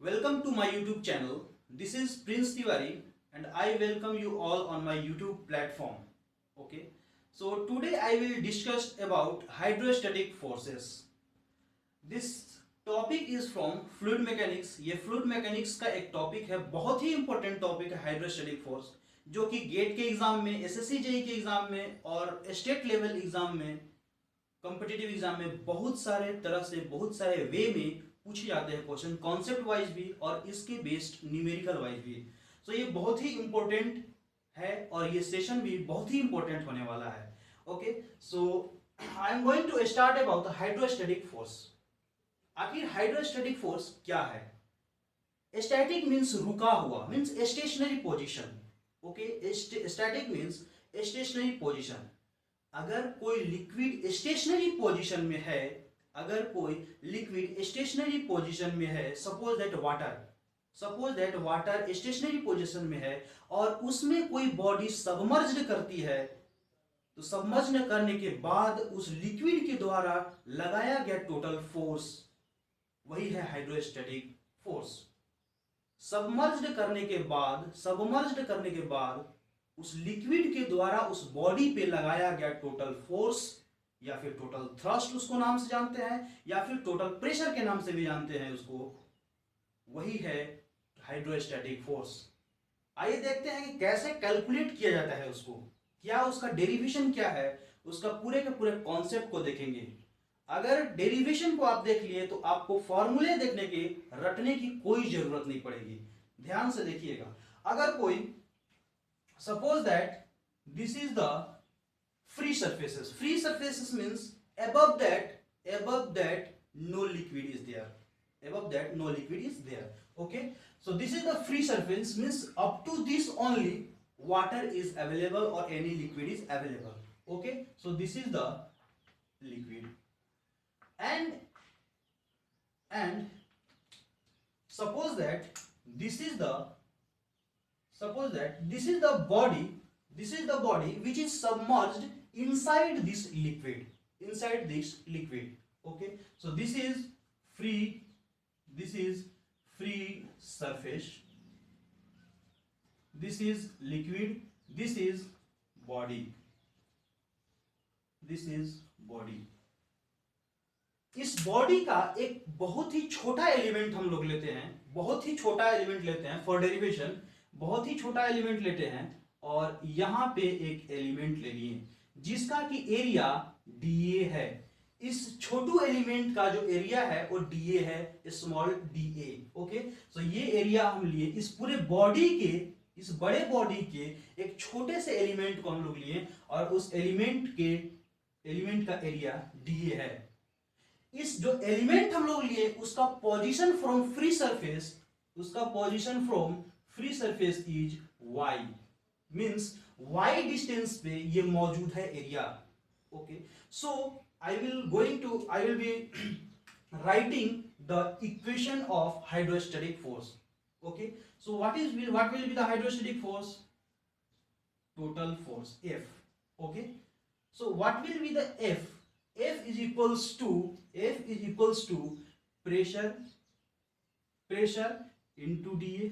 Welcome to my YouTube channel. This is Prince Tiwari and I welcome you all on my YouTube platform. Okay. So today I will discuss about hydrostatic forces. This topic is from fluid mechanics. ये fluid mechanics का एक topic है, बहुत ही important topic है hydrostatic force, जो कि gate के exam में, एसएससी जेई के एग्जाम में और स्टेट लेवल एग्जाम में, कॉम्पिटिटिव एग्जाम में बहुत सारे तरह से, बहुत सारे वे में पूछे जाते हैं क्वेश्चन, कॉन्सेप्ट वाइज भी और इसके बेस्ड न्यूमेरिकल वाइज भी। सो ये बहुत ही इंपॉर्टेंट है और ये सेशन भी बहुत ही इंपॉर्टेंट होने वाला है। Okay, so I am going to start about the hydrostatic force. आखिर हाइड्रोस्टैटिक फोर्स क्या है? स्टैटिक मीन्स रुका हुआ, means stationary position. Okay, static means stationary position. अगर कोई लिक्विड स्टेशनरी पोजीशन में है, अगर कोई लिक्विड स्टेशनरी पोजीशन में है, suppose that water stationary position में है और उसमें कोई बॉडी सबमर्ज्ड करती है, तो सबमर्ज्ड करने के बाद उस लिक्विड के द्वारा लगाया गया टोटल फोर्स, वही है हाइड्रोस्टैटिक फोर्स। सबमर्ज्ड करने के बाद उस लिक्विड के द्वारा उस बॉडी पे लगाया गया टोटल फोर्स, या फिर टोटल थ्रस्ट उसको नाम से जानते हैं, या फिर टोटल प्रेशर के नाम से भी जानते हैं उसको, वही है हाइड्रोस्टैटिक फोर्स। आइए देखते हैं कि कैसे कैलकुलेट किया जाता है उसको, क्या उसका डेरिवेशन क्या है, उसका पूरे के पूरे कॉन्सेप्ट को देखेंगे। अगर डेरिवेशन को आप देख लिए तो आपको फॉर्मूले देखने के, रटने की कोई जरूरत नहीं पड़ेगी। ध्यान से देखिएगा। अगर कोई suppose that this is the free surfaces means above that no liquid is there, okay, so this is the free surface, means up to this only water is available or any liquid is available. Okay, so this is the liquid and suppose that this is the body which is submerged inside this liquid. Okay, so this is free surface, this is liquid, this is body. इस body का एक बहुत ही छोटा element हम लोग लेते हैं, for derivation बहुत ही छोटा एलिमेंट लेते हैं और यहां पे एक एलिमेंट ले लिए जिसका कि एरिया dA है। इस छोटू एलिमेंट का जो एरिया है वो dA है, स्मॉल dA। ओके, सो ये एरिया हम लिए इस पूरे बॉडी के, इस बड़े बॉडी के एक छोटे से एलिमेंट को हम लोग लिए और उस एलिमेंट का एरिया dA है। इस जो एलिमेंट हम लोग लिए उसका position from free surface is y, means y distance पे ये मौजूद है area. Okay, so I will be writing the equation of hydrostatic force. Okay, so what will be the hydrostatic force? Total force F। Okay, so what will be the F? F is equals to pressure into dA।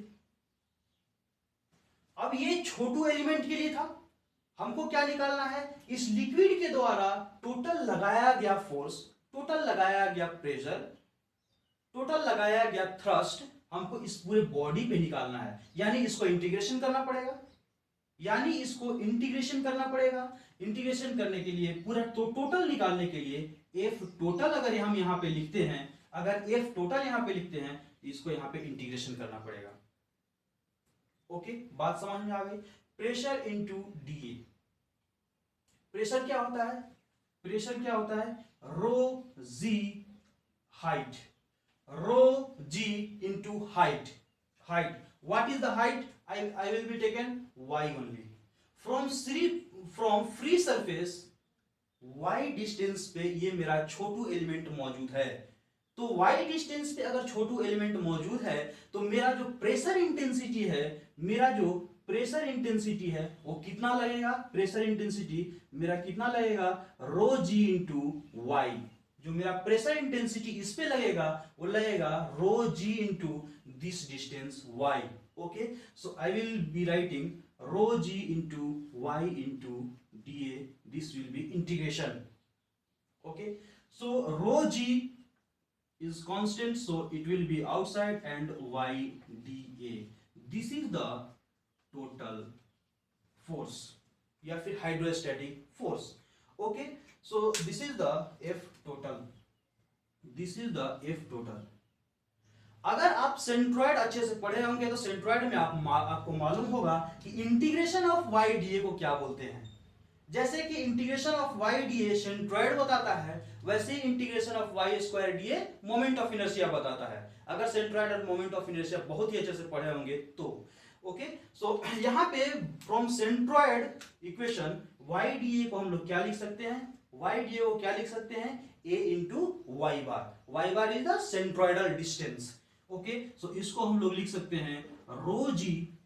अब ये छोटू element के लिए था, हमको क्या निकालना है? इस लिक्विड के द्वारा टोटल लगाया गया फोर्स, टोटल लगाया गया प्रेशर, टोटल लगाया गया थ्रस्ट हमको इस पूरे बॉडी पे निकालना है। यानी इसको इंटीग्रेशन करना पड़ेगा। इंटीग्रेशन करने के लिए, पूरा टोटल निकालने के लिए F टोटल अगर हम यहाँ पे लिखते हैं, इसको यहाँ पे इंटीग्रेशन करना पड़ेगा। ओके, बात समझ में आ गई? Pressure into dA। प्रेशर क्या होता है? Rho G into height. What is the height? I will be taken y only from free surface। y distance पे ये मेरा छोटू एलिमेंट मौजूद है, तो y डिस्टेंस पे अगर छोटू एलिमेंट मौजूद है तो मेरा जो प्रेशर इंटेंसिटी है वो कितना लगेगा? प्रेशर इंटेंसिटी मेरा कितना लगेगा? रो जी इंटू वाई। जो मेरा प्रेशर इंटेंसिटी इस पे लगेगा वो लगेगा रो जी into this distance y. Okay, so I will be writing rho g into y into dA. This will be integration. Okay, so rho g is constant, so it will be outside, and y dA. This is the total force या फिर hydrostatic force. Okay, so this is the F total. This is the F total. अगर आप centroid अच्छे से पढ़े होंगे तो centroid में आपको मालूम होगा कि integration of Y D A को क्या बोलते हैं. जैसे कि integration of Y D A centroid बताता है, वैसे ही integration of Y square D A moment of inertia बताता है. अगर सेंट्रॉइड और मोमेंट ऑफ इनर्शिया बहुत ही अच्छे से पढ़े होंगे तो. ओके, सो यहाँ पे from centroid equation y D A को हम लोग क्या लिख सकते हैं, वाई डी ए को क्या लिख सकते हैं, A into Y bar. Y bar is the centroidal distance. Okay, so इसको हम लोग लिख सकते हैं रो जी,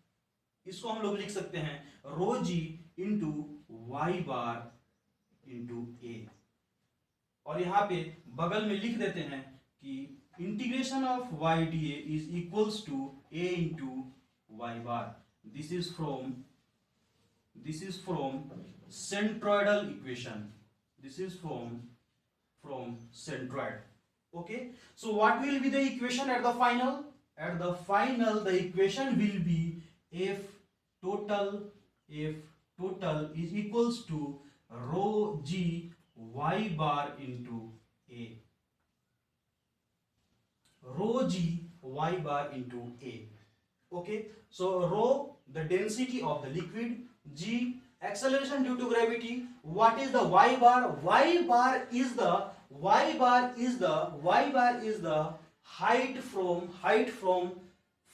इसको हम लोग लिख सकते हैं rho ji into Y bar into A. और यहाँ पे बगल में लिख देते हैं कि integration of Y D A is equals to A into y bar. This is from centroidal equation. This is from centroid. Okay, so what will be the equation at the final? At the final the equation will be f total is equals to rho g y bar into a. Rho g y bar into a. Okay, so rho the density of the liquid, g acceleration due to gravity. What is the y bar? Y bar is the height from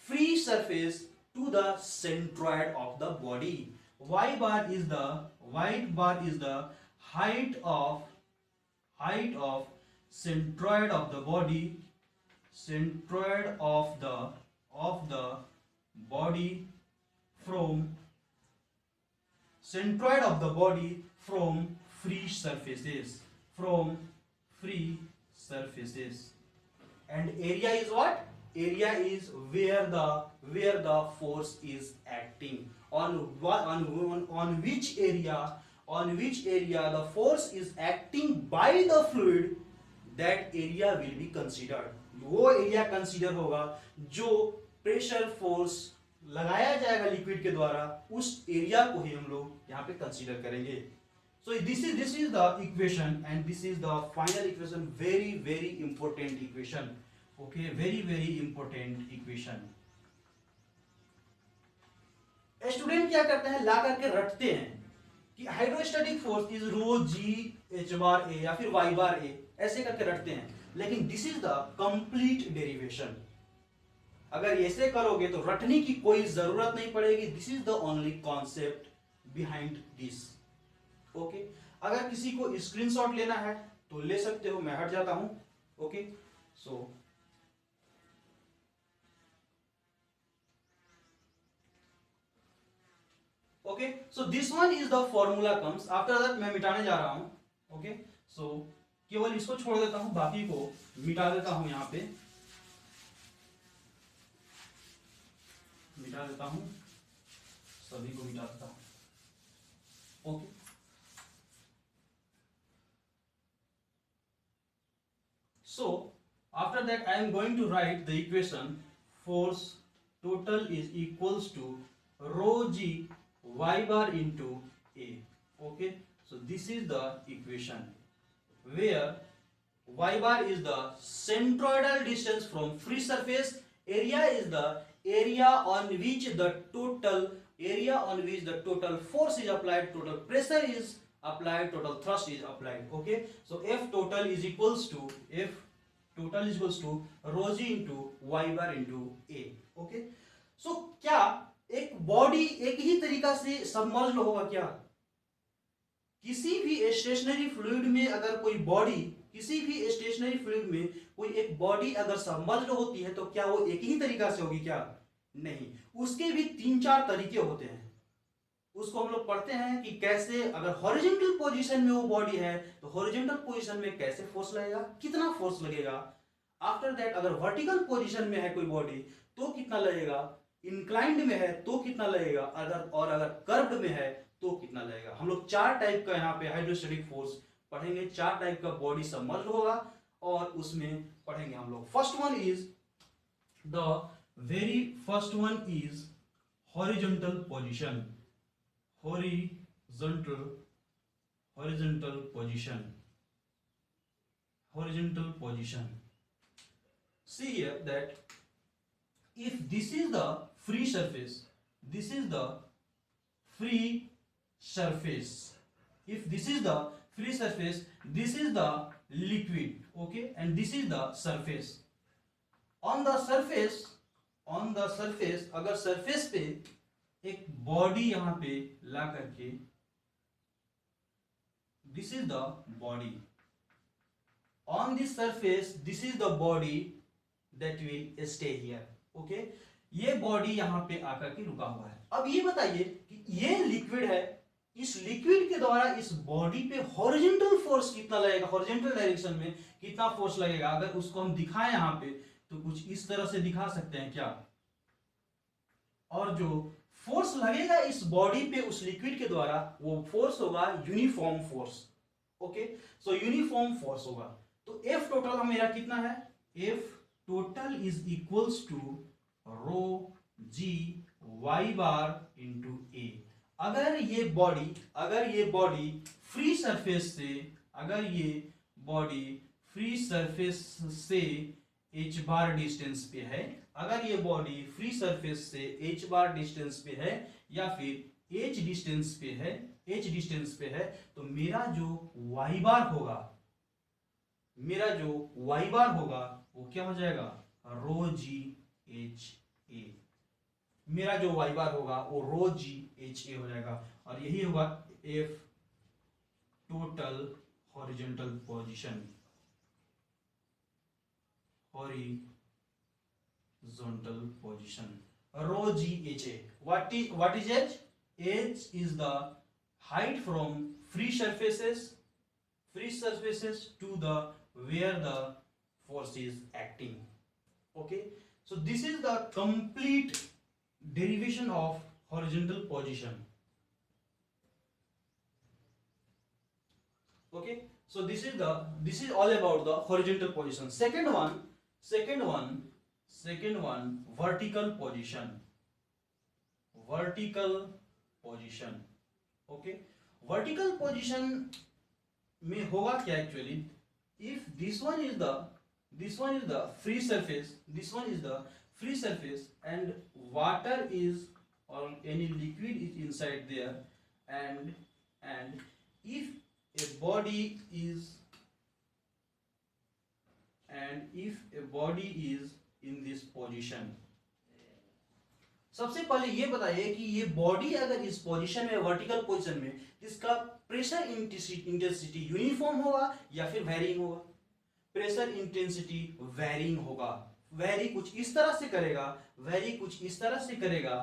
free surface to the centroid of the body. Y bar is the height of centroid of the body, centroid of the body from centroid of the body from free surfaces, and area is what? Area is where the force is acting. On which area the force is acting by the fluid, that area will be considered. वो area consider होगा जो pressure force लगाया जाएगा liquid के द्वारा, उस area को ही हम लोग यहाँ पे कंसीडर करेंगे. So this is the equation and this is the final equation. Very important equation. Okay, very important equation. Student क्या करते हैं, ला करके रटते हैं कि hydrostatic force is rho G H bar A या फिर वाई बार ए, ऐसे करके रटते हैं. लेकिन this is the complete derivation. अगर ऐसे करोगे तो रटने की कोई जरूरत नहीं पड़ेगी. This is the only concept behind this. Okay, अगर किसी को स्क्रीनशॉट लेना है तो ले सकते हो, मैं हट जाता हूं. Okay, so okay, so this one is the formula comes. After that मैं मिटाने जा रहा हूं. ओके, सो केवल इसको छोड़ देता हूं, बाकी को मिटा देता हूं. यहां पे मिटा देता हूं, सभी को मिटा देता हूं. Okay, so after that I am going to write the equation force total is equals to rho g y bar into a. Okay, so this is the equation where y bar is the centroidal distance from free surface, area is the area on which the total force is applied, total pressure is applied, total thrust is applied. Okay, so F total is equals to rho g into y bar into a. Okay, so क्या एक body एक ही तरीका से submerged होगा क्या? किसी भी stationery fluid में अगर कोई बॉडी, किसी भी स्टेशनरी फ्लूइड में कोई एक बॉडी अगर सबमर्ज्ड होती है तो क्या वो एक ही तरीका से होगी क्या? नहीं, उसके भी 3-4 तरीके होते हैं. उसको हम लोग पढ़ते हैं कि कैसे अगर हॉरिजॉन्टल पोजीशन में वो बॉडी है तो हॉरिजॉन्टल पोजीशन में कैसे फोर्स लगेगा, कितना फोर्स लगेगा. आफ्टर दैट अगर वर्टिकल पोजीशन में है कोई बॉडी तो कितना लगेगा, इंक्लाइंड में है तो कितना लगेगा, अगर कर्व्ड में है तो कितना लगेगा। हम लोग 4 टाइप का यहाँ पे हाइड्रोस्टैटिक फोर्स पढ़ेंगे, 4 टाइप का बॉडी सबमर्ज होगा और उसमें पढ़ेंगे हम लोग। First one is the very first one is horizontal position, horizontal position. See here that if this is the free surface, this is the free surface, if this is the free surface, this is the liquid, okay, and this is the surface. on the surface अगर surface पे एक body यहां पे ला करके, this is the body, on this surface this is the body that will stay here, okay, ये body यहां पे आकर के रुका हुआ है। अब ये बताइए कि ये लिक्विड है, इस लिक्विड के द्वारा इस बॉडी पे हॉरिजॉन्टल फोर्स कितना लगेगा, हॉरिजॉन्टल डायरेक्शन में कितना फोर्स लगेगा। अगर उसको हम दिखाएं यहां पे तो कुछ इस तरह से दिखा सकते हैं क्या, और जो फोर्स लगेगा इस बॉडी पे उस लिक्विड के द्वारा वो फोर्स होगा uniform force, okay, so uniform force होगा। तो F टोटल मेरा कितना है, F total is equals to rho ji Y bar into A. अगर ये बॉडी फ्री सरफेस से, अगर ये बॉडी फ्री सरफेस से h बार डिस्टेंस पे है, अगर ये बॉडी फ्री सरफेस से h बार डिस्टेंस पे है या फिर h डिस्टेंस पे है, तो मेरा जो y बार होगा वो क्या हो जाएगा, रो जी एच ए। मेरा जो y बार होगा वो रो जी एच ए हो जाएगा, और यही होगा F total horizontal position, horizontal position, rho g h a. What is h? H is the height from free surfaces to the where the force is acting, okay, so this is the complete derivation of horizontal position, okay, so this is all about the horizontal position. Second one vertical position, okay, vertical position में होगा क्या actually, if this one is the free surface and water is or any liquid is inside there, and if a body is in this position, सबसे पहले ये बताइए कि ये body अगर इस पोजीशन में, वर्टिकल पोजीशन में, इसका प्रेशर इंटेंसिटी यूनिफॉर्म होगा या फिर वेरिंग होगा। प्रेशर इंटेंसिटी वेरिंग होगा, वेरी कुछ इस तरह से करेगा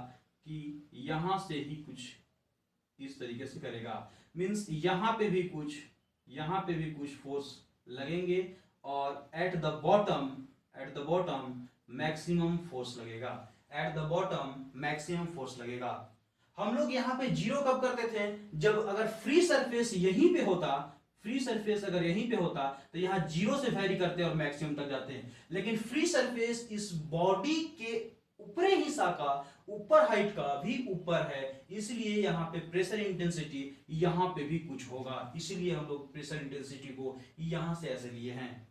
कि यहां से ही कुछ इस तरीके से करेगा, मींस यहां पे भी कुछ फोर्स लगेंगे और at the bottom maximum force लगेगा, हम लोग यहाँ पे जीरो कब करते थे, जब अगर फ्री सरफेस यहीं पे होता, तो यहाँ जीरो से वेरी करते और मैक्सिमम तक जाते हैं। लेकिन फ्री सरफेस इस बॉडी के ऊपरी हिस्सा का, ऊपर हाइट का भी ऊपर है, इसलिए यहाँ पे प्रेशर इंटेंसिटी यहाँ पे भी कुछ होगा, इसलिए हम लोग प्रेशर इंटेंसिटी को यहाँ से ऐसे लिए हैं,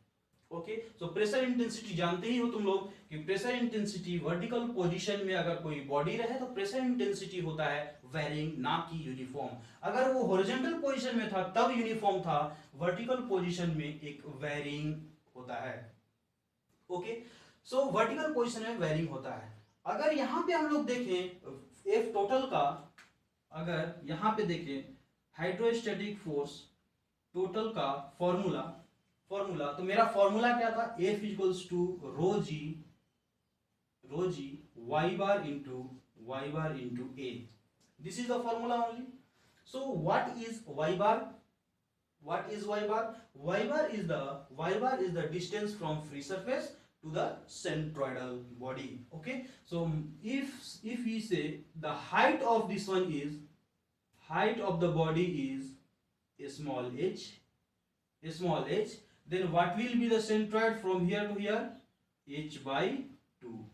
ओके। सो प्रेशर इंटेंसिटी जानते ही हो तुम लोग कि प्रेशर इंटेंसिटी वर्टिकल पोजीशन में अगर कोई बॉडी रहे तो प्रेशर इंटेंसिटी होता है वेरिंग, ना कि यूनिफॉर्म। अगर वो हॉरिजॉन्टल पोजीशन में था तब यूनिफॉर्म था, वर्टिकल पोजीशन में एक वेरिंग होता है, ओके। सो वर्टिकल पोजीशन में वेरिंग होता है। अगर यहाँ पे हम लोग देखें एफ टोटल का, अगर यहाँ पे देखें हाइड्रोस्टैटिक फोर्स टोटल का फॉर्मूला, तो मेरा फॉर्मूला क्या था, F equals to rho ji Y bar into A, this is the formula only. So what is y bar? Y bar is the distance from free surface to the centroidal body. Okay, so if we say the height of this one is, height of the body is a small h, then what will be the centroid from here to here? H by 2.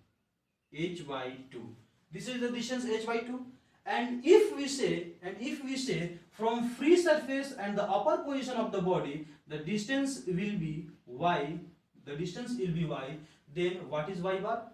This is the distance h by 2. And if we say from free surface and the upper position of the body, the distance will be y, then what is y bar?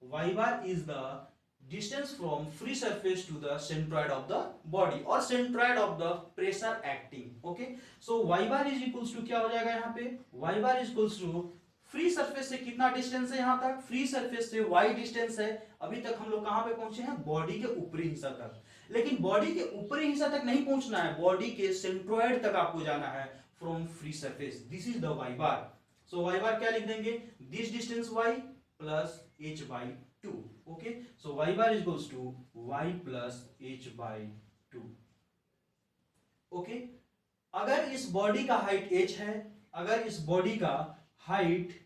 Y bar is the distance from free surface to the centroid of the body or centroid of the pressure acting. Okay, so y bar is equals to क्या हो जाएगा यहाँ पे? Y bar is equals to free surface से कितना distance है यहाँ तक? फ्री सरफेस से y डिस्टेंस है. अभी तक हम लोग कहां पे पहुंचे हैं? बॉडी के ऊपरी हिस्सा तक. लेकिन बॉडी के ऊपरी हिस्सा तक नहीं पहुंचना है, बॉडी के सेंट्रोइड तक आपको जाना है from free surface. This is the y bar. So y bar क्या लिख देंगे? This distance y plus h by 2. Okay, so y bar is equals to y plus h by 2. Okay, अगर इस बॉडी का हाइट h है, अगर इस body का हाइट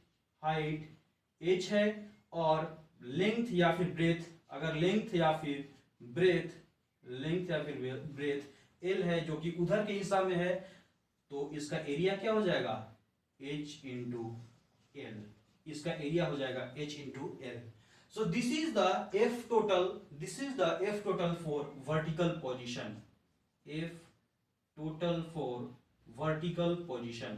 h है और लेंथ या फिर ब्रेथ, अगर लेंथ या फिर ब्रेथ l है जो कि उधर के हिस्सा में है, तो इसका एरिया क्या हो जाएगा? h into l. इसका एरिया हो जाएगा h into l. So this is the f total for vertical position. f total for vertical position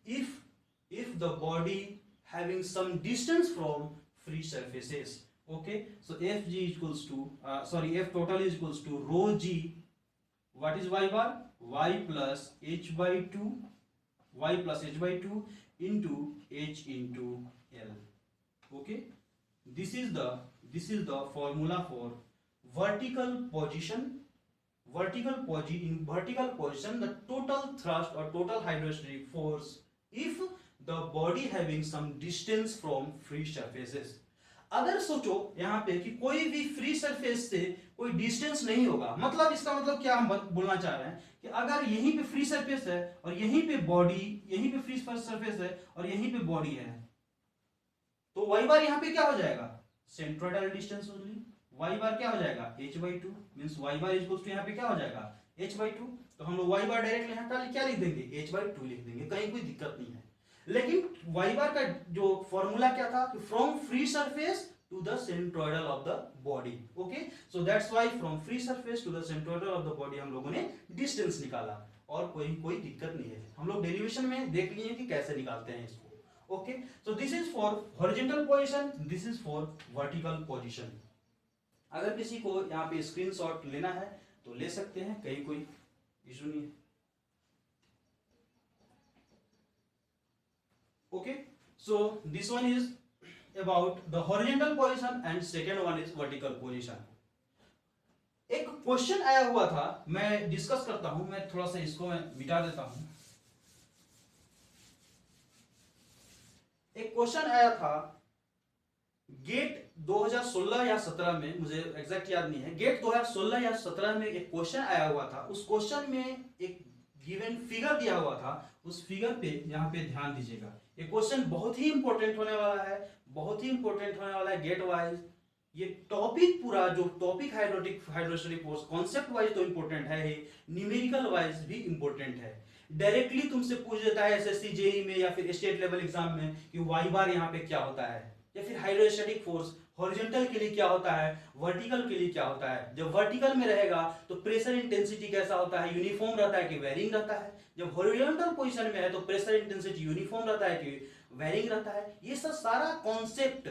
if the body having some distance from free surfaces. Okay, so f total is equals to rho g. What is y bar? y plus h by 2 into h into l. Okay, this is the formula for vertical position. In vertical position, the total thrust or total hydrostatic force if the body having some distance from free surfaces. अगर सोचो यहाँ पे कि कोई भी free surface से कोई distance नहीं होगा, मतलब इसका मतलब क्या हम बोलना चाह रहे हैं कि अगर यहीं पे फ्री सरफेस है और यहीं पे बॉडी, यहीं पे फ्री सरफेस है और यहीं पे बॉडी है, तो y बार यहाँ पे क्या हो जाएगा? Centroidal distance only. y bar क्या हो जाएगा? h by 2. Means y bar equals to यहाँ पे क्या हो जाएगा? h by 2. तो हम लोग y बार डायरेक्टली यहाँ क्या लिख देंगे? h by 2 लिख देंगे, कहीं कोई दिक्कत नहीं है. लेकिन y बार का जो फॉर्मूला क्या था कि from free surface to the centroidal of the body. Okay, so that's why from free surface to the centroidal of the body हम लोगों ने डिस्टेंस निकाला और कोई दिक्कत नहीं है. हम लोग डेरिवेशन में देख लिए कि कैसे निकालते हैं इसको. Okay, so this is for horizontal position, this is for vertical position. अगर किसी को यहाँ पे स्क्रीनशॉट लेना है तो ले सकते हैं, कहीं कोई इशू नहीं है. Okay, so this one is about the horizontal position and second one is vertical position. एक क्वेश्चन आया हुआ था, मैं डिस्कस करता हूं, मैं थोड़ा सा इसको मैं मिटा देता हूं. एक क्वेश्चन आया था गेट 2016 या 17 में, मुझे एग्जैक्ट याद नहीं है, गेट 2016 या 17 में एक क्वेश्चन आया हुआ था. उस क्वेश्चन में एक गिवन फिगर दिया हुआ था, उस फिगर पे यहाँ पे ध्यान दीजिएगा. ये क्वेश्चन बहुत ही इंपॉर्टेंट होने वाला है, गेट वाइज. ये टॉपिक पूरा जो topic hydrostatic force concept wise तो इंपॉर्टेंट है ही, न्यूमेरिकल वाइज भी इंपॉर्टेंट है. डायरेक्टली तुमसे पूछ देता है एसएससी जेई में या फिर स्टेट लेवल एग्जाम में कि वाई बार यहाँ पे क्या होता है, या फिर हाइड्रोस्टैटिक फोर्स हॉरिजॉन्टल के लिए क्या होता है, वर्टिकल के लिए क्या होता है. जब वर्टिकल में रहेगा तो प्रेशर इंटेंसिटी कैसा होता है? यूनिफॉर्म रहता है कि वेरिंग रहता है. जब हॉरिजॉन्टल पोजीशन में है तो प्रेशर इंटेंसिटी यूनिफॉर्म रहता है कि वेरिंग रहता है. ये सब सारा कॉन्सेप्ट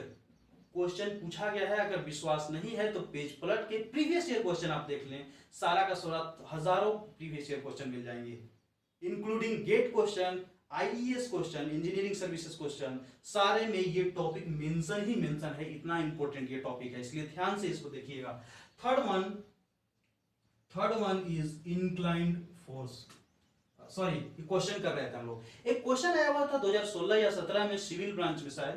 क्वेश्चन पूछा गया है. अगर विश्वास नहीं है तो पेज पलट के प्रीवियस ईयर क्वेश्चन आप देख लें, सारा का सारा हजारों प्रीवियस ईयर क्वेश्चन मिल जाएंगे, including GATE question, IES question, engineering services question, सारे में ये टॉपिक मेंशन है. इतना इंपॉर्टेंट ये टॉपिक है, इसलिए ध्यान से इसको देखिएगा. Third one is inclined force. Sorry, question कर रहे थे हम लोग. एक क्वेश्चन आया हुआ था 2016 या 17 में सिविल ब्रांच में शायद,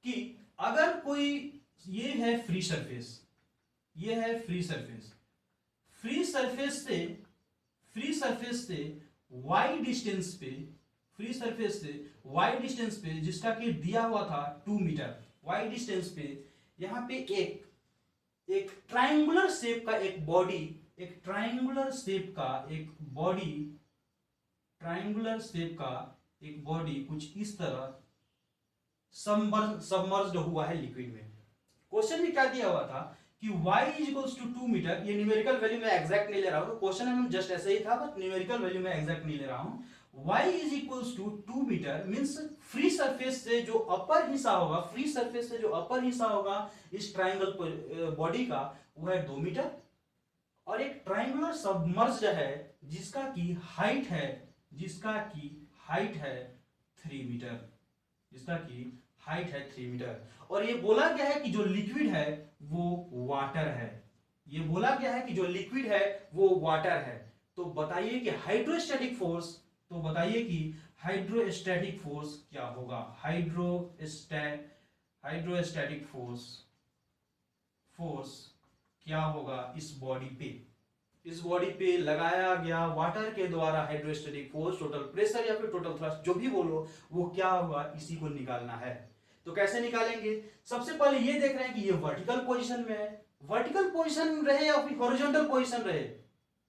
कि अगर कोई, ये है फ्री सरफेस, फ्री सरफेस से y डिस्टेंस पे, फ्री सरफेस से वाई डिस्टेंस पे, जिसका कि दिया हुआ था 2 मीटर, वाई डिस्टेंस पे यहाँ पे एक ट्राइंगुलर शेप का एक बॉडी, एक ट्राइंगुलर शेप का एक बॉडी, ट्राइंगुलर शेप का एक बॉडी कुछ इस तरह सबमर्ज्ड हुआ है लिक्विड में। क्वेश्चन में क्या दिया हुआ था कि y is equals to 2 metre, ये न्यूमेरिकल वैल्यू में एग्जैक्ट नहीं ले रहा हूं, क्वेश्चन में जस्ट ऐसे ही था, बट न्यूमेरिकल वैल्यू में एग्जैक्ट नहीं ले रहा हूं। y is equals to 2 metre means free surface से जो अपर हिस्सा होगा, फ्री सरफेस से जो अपर हिस्सा होगा इस ट्राइंगल बॉडी का, वो है 2 मीटर, और एक ट्राइंगुलर सबमर्ज्ड है जिसका की हाइट है, जिसका की हाइट है 3 मीटर, जिसका की हाइट है 3 मीटर। और ये बोला गया है कि जो लिक्विड है वो वाटर है, ये बोला गया है कि जो लिक्विड है वो वाटर है। तो बताइए कि हाइड्रोस्टैटिक फोर्स, तो बताइए कि हाइड्रोस्टैटिक फोर्स क्या होगा। हाइड्रोस्टैटिक फोर्स क्या होगा इस बॉडी पे, इस बॉडी पे लगाया गया वाटर के द्वारा हाइड्रोस्टैटिक फोर्स, टोटल प्रेशर या फिर टोटल थ्रस्ट, जो भी बोलो, वो क्या होगा, इसी को निकालना है। तो कैसे निकालेंगे? सबसे पहले ये देख रहे हैं कि ये वर्टिकल पोजीशन में है, वर्टिकल पोजीशन रहे या फिर हॉरिजॉन्टल पोजीशन रहे,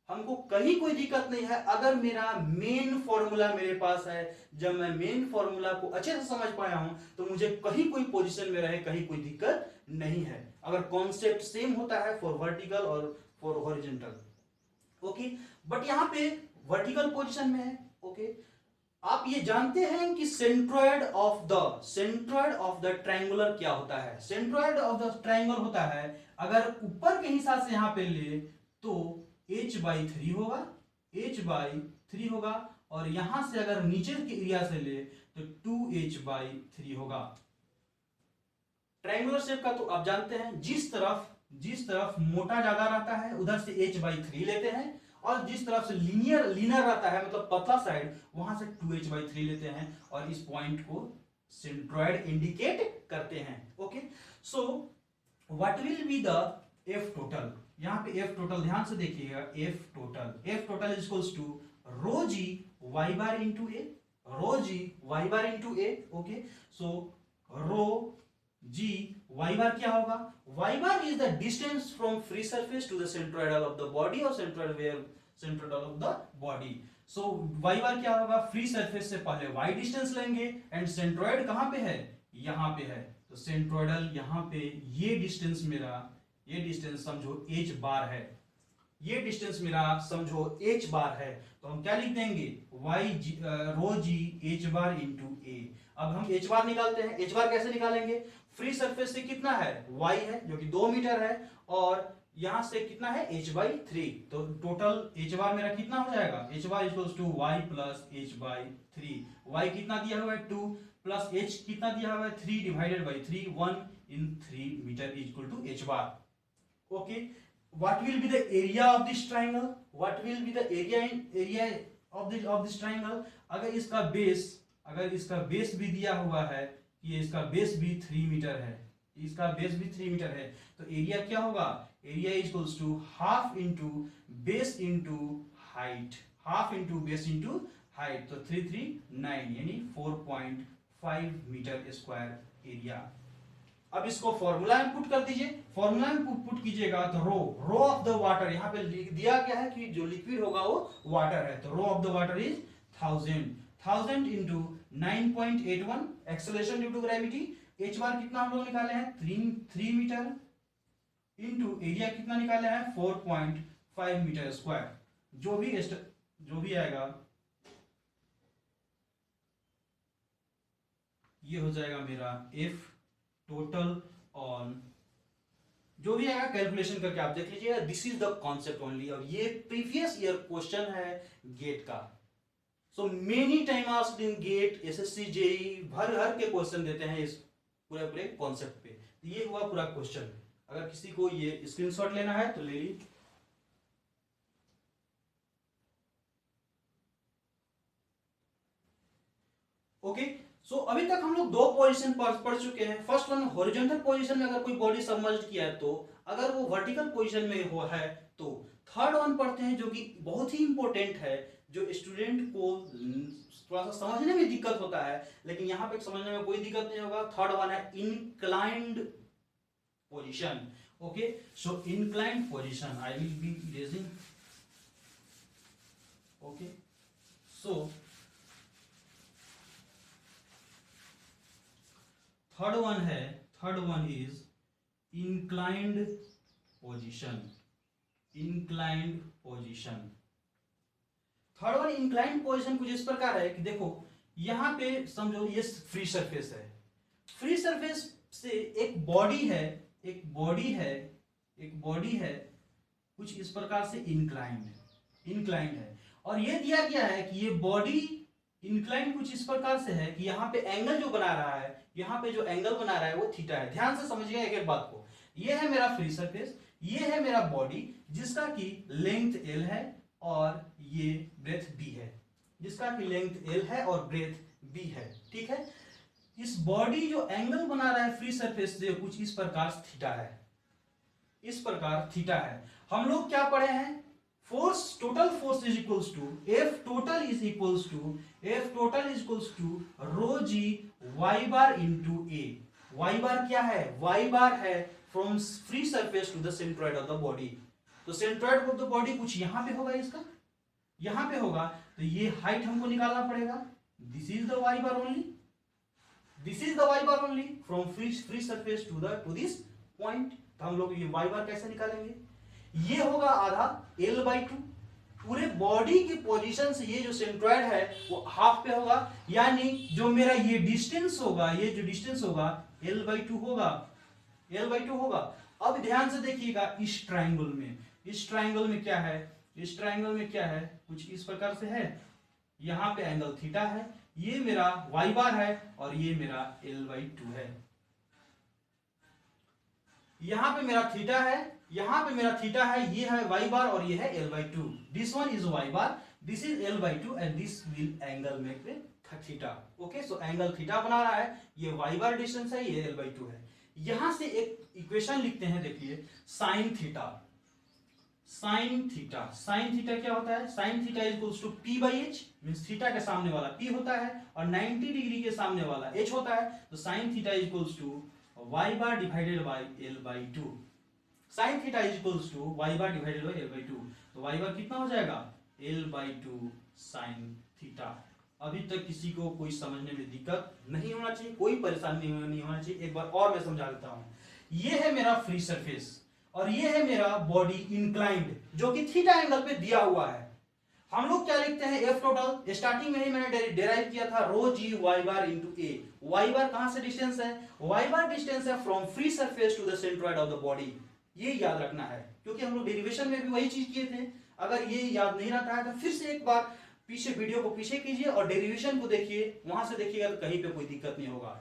हमको कहीं कोई दिक्कत नहीं है अगर मेरा मेन फॉर्मूला मेरे पास है। जब मैं मेन फॉर्मूला को अच्छे से समझ पाया हूं तो मुझे कहीं कोई पोजीशन में रहे कहीं कोई दिक्कत नहीं है, अगर कॉन्सेप्ट सेम होता है फॉर वर्टिकल और फॉर हॉरिजॉन्टल। ओके, बट यहां पे वर्टिकल पोजीशन में है। ओके, आप ये जानते हैं कि सेंट्रोइड ऑफ द ट्रायंगुलर क्या होता है? सेंट्रोइड ऑफ द ट्रायंगल होता है, अगर ऊपर के हिसाब से यहां पे ले तो h/3 होगा, h/3 होगा, और यहां से अगर नीचे के एरिया से ले तो 2h/3 होगा। ट्रायंगुलर शेप का तो आप जानते हैं, जिस तरफ मोटा ज्यादा रहता है उधर से h/3 लेते हैं, और जिस तरफ से लीनियर रहता है मतलब पतला साइड, वहां से 2h/3 लेते हैं, और इस पॉइंट को सेंट्रोइड इंडिकेट करते हैं। Okay, so what will be the F total? यहां पे F टोटल ध्यान से देखिएगा, F total is equals to rho G y bar into a, rho G y bar into a। Okay, so rho G y bar क्या होगा? y bar is the distance from free surface to the centroidal of the body, और centroidal of the body. So y bar क्या होगा? Free surface से पहले y distance लेंगे, and centroid कहां पे है? यहां पे है, तो सेंट्रोइडल यहां पे, ये डिस्टेंस मेरा, ये डिस्टेंस समझो h बार है, ये डिस्टेंस मेरा समझो h बार है, तो हम क्या लिख देंगे? रो जी h बार इंटू a। अब हम h बार निकालते हैं, h बार कैसे निकालेंगे? फ्री सरफेस से कितना है? y है जो कि 2 मीटर है, और यहां से कितना है? h/3, तो टोटल h बार मेरा कितना हो जाएगा? h bar equals to y plus h/3। y कितना दिया हुआ है? 2, प्लस h कितना दिया हुआ है? 3 divided by 3, 1/3 metre is equal to h bar. Okay, what will be the area of this triangle? What will be the area of this triangle? अगर इसका बेस भी दिया हुआ है कि इसका बेस भी 3 मीटर है, इसका बेस भी 3 मीटर है, तो एरिया क्या होगा? Area is equals to half into base into height, half into base into height, तो 339 यानी 4.5 मीटर स्क्वायर एरिया। अब इसको फॉर्मूला में पुट कर दीजिए, फॉर्मूला में पुट कीजिएगा तो रो ऑफ द वाटर, यहाँ पे दिया गया है कि जो लिक्विड होगा वो वाटर है, तो rho of the water is 1000 into 9.81 acceleration due to gravity. h bar कितना हम लोग निकाले हैं? 3 मीटर, इंटू एरिया कितना निकाले हैं? 4.5 मीटर स्क्वायर। जो भी आएगा ये हो जाएगा मेरा F टोटल ऑन, जो भी आएगा कैलकुलेशन करके आप देख लीजिएगा। This is the concept only, और ये प्रीवियस ईयर क्वेश्चन है गेट का। So many time asked in GATE, SSC, JE, भर के क्वेश्चन देते हैं इस पूरे कॉन्सेप्ट पे। ये हुआ पूरा क्वेश्चन, अगर किसी को ये स्क्रीनशॉट लेना है तो ले लीजिए। ओके, सो अभी तक हम लोग दो पोजीशन पढ़ चुके हैं। फर्स्ट वन हॉरिजॉन्टल पोजीशन में अगर कोई बॉडी सबमर्ज्ड किया है तो, अगर वो वर्टिकल पोजीशन में हो है तो। थर्ड वन पढ़ते हैं जो कि बहुत ही इंपॉर्टेंट है, जो स्टूडेंट को थोड़ा सा समझने में दिक्कत होता है, लेकिन यहाँ पे समझने में कोई दिक्कत नहीं होगा। थर्ड वन है inclined position. Okay, so inclined position I will be erasing. Okay, so third one is inclined position. Inclined position, third one inclined position कुछ इस प्रकार है कि देखो यहां पे समझो ये फ्री सरफेस है। फ्री सरफेस से एक बॉडी है, एक बॉडी है कुछ इस प्रकार से इंक्लाइंड है, और ये दिया गया है कि ये बॉडी इंक्लाइंड कुछ इस प्रकार से है कि यहाँ पे एंगल जो बना रहा है, यहाँ पे जो एंगल बना रहा है वो थीटा है। ध्यान से समझिएगा एक एक बात को। ये है मेरा फ्री सरफेस, ये है मेरा बॉडी जिसका की लेंथ L है और ये ब्रेथ B है, जिसका की लेंथ L है और ब्रेथ B है। ठीक है, इस बॉडी जो एंगल बना रहा है फ्री सरफेस से कुछ इस प्रकार थीटा है, इस प्रकार थीटा है। हम लोग क्या पढ़े हैं, force, total force is equals to F total is equals to rho ji Y bar into A. Y bar क्या है, वाई बार है from free surface to the centroid of the body. तो सेंट्रोइड ऑफ द बॉडी कुछ यहां पे होगा, इसका यहां पे होगा, तो ये हाइट हमको निकालना पड़ेगा। This is the y bar only, this is the y bar only from free surface to this point. तो हम लोग ये वाई बार कैसे निकालेंगे, ये होगा आधा L/2। पूरे बॉडी की पोजीशन से ये जो सेंट्रोइड है वो हाफ पे होगा, यानी जो मेरा ये डिस्टेंस होगा, ये जो डिस्टेंस होगा L/2 होगा, L/2 होगा। अब ध्यान से देखिएगा इस ट्रायंगल में, इस ट्रायंगल में क्या है, इस ट्रायंगल में क्या है, कुछ इस प्रकार से है। यहाँ पे एंगल थीटा है, ये मेरा वाई बार है और ये मेरा L/2 है। यहाँ पे मेरा थीटा है, यहाँ पे मेरा थीटा है, ये है वाई बार और ये है L/2। This one is y bar, this is L/2 and this will angle make theta. Okay, so angle theta बना रहा है, ये वाई बार डिस्टेंस है, ये L/2 है। यहां से एक इक्वेशन लिखते हैं, देखिए साइन थीटा। साइन थीटा क्या होता है, sine theta is equals to P/H, means theta के सामने वाला P होता है और 90 डिग्री के सामने वाला H होता है। तो sine theta is equals to Y bar divided by L/2। Sine theta is equals to Y bar divided by L/2। तो वाई बार कितना हो जाएगा, L/2 साइन थीटा। अभी तक किसी को कोई समझने में दिक्कत नहीं होना चाहिए, कोई परेशानी नहीं होना चाहिए। एक बार और मैं समझा देता हूं। ये है मेरा फ्री सरफेस और ये है मेरा बॉडी इंक्लाइंड जो कि थीटा एंगल पे दिया हुआ है। हम लोग क्या लिखते हैं, F टोटल, स्टार्टिंग में ही मैंने डेराइव किया था rho ji Y bar into A. Y bar कहां से डिस्टेंस है, वाई बार डिस्टेंस है from free surface to the centroid of the body. ये याद रखना है क्योंकि हम लोग डेरिवेशन में भी वही चीज किए थे। अगर ये याद नहीं रहता है तो फिर से एक बार पीछे वीडियो को पीछे कीजिए और डेरिवेशन को देखिए, वहां से देखिएगा तो कहीं पे कोई दिक्कत नहीं होगा।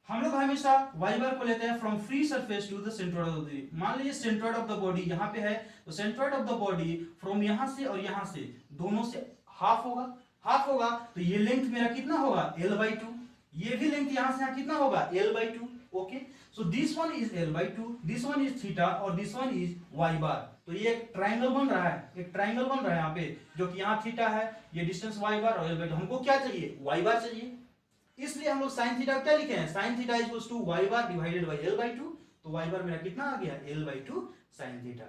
हम लोग हमेशा वाई बार को लेते हैं from free surface to the centroid of the body. मान लीजिए सेंट्रोइड ऑफ द बॉडी यहाँ पे है, तो centroid of the body from यहाँ से और यहाँ से दोनों से हाफ होगा, तो ये लेंथ मेरा कितना होगा, L/2। ये भी लेंथ यहाँ से यहाँ कितना होगा, L/2। Okay, so this one is L/2, this one is theta और दिस वन इज वाई बार। तो ये एक ट्रायंगल बन रहा है, एक ट्रायंगल बन रहा है यहाँ पे, जो कि यहाँ थीटा है, ये डिस्टेंस वाई बार और L/2। हमको क्या चाहिए, वाई बार चाहिए, इसलिए हम लोग साइन थीटा क्या लिखे हैं, sine theta is equals to Y bar divided by L/2। तो वाई बार मेरा कितना आ गया, L/2 साइन थीटा।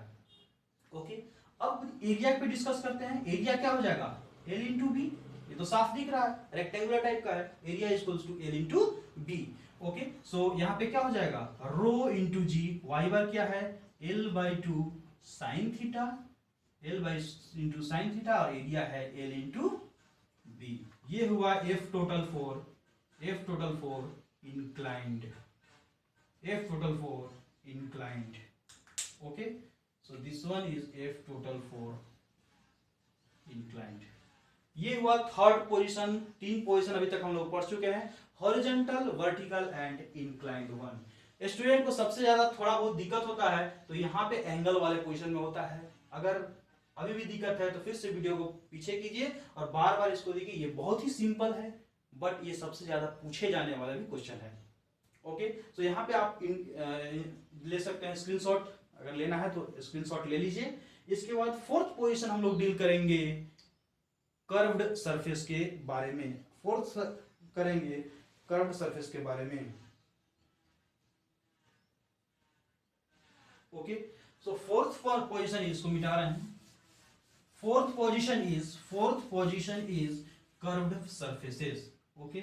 ओके, अब एरिया पे डिस्कस करते हैं। एरिया क्या हो जाएगा, L इंटू बी। ये तो साफ दिख रहा है, रेक्टेंगुलर टाइप का है। Area is equals to L into B. Okay, so यहाँ पे क्या हो जाएगा, रो इंटू जी, वाई बार क्या है, L/2 sine theta, into sine theta और एरिया है L इंटू बी। ये हुआ F total four inclined, F total for inclined. Okay, so this one is F total for inclined. ये हुआ third position. 3 position अभी तक हम लोग पढ़ चुके हैं, horizontal, vertical and inclined one. Student को सबसे ज्यादा थोड़ा बहुत दिक्कत होता है तो यहाँ पे एंगल वाले पोजीशन में होता है। अगर अभी भी दिक्कत है तो फिर से वीडियो को पीछे कीजिए और बार बार इसको देखिए। ये बहुत ही सिंपल है, बट ये सबसे ज्यादा पूछे जाने वाला भी क्वेश्चन है। ओके, तो यहाँ पे आप ले सकते हैं स्क्रीनशॉट, अगर लेना है तो स्क्रीनशॉट ले लीजिए। इसके बाद फोर्थ पोजीशन हम लोग डील करेंगे कर्व्ड सरफेस के बारे में। फोर्थ करेंगे कर्व्ड सरफेस के बारे में। ओके, सो फोर्थ पोजीशन इसको मिटा रहे हैं। Fourth position is curved surfaces. Okay,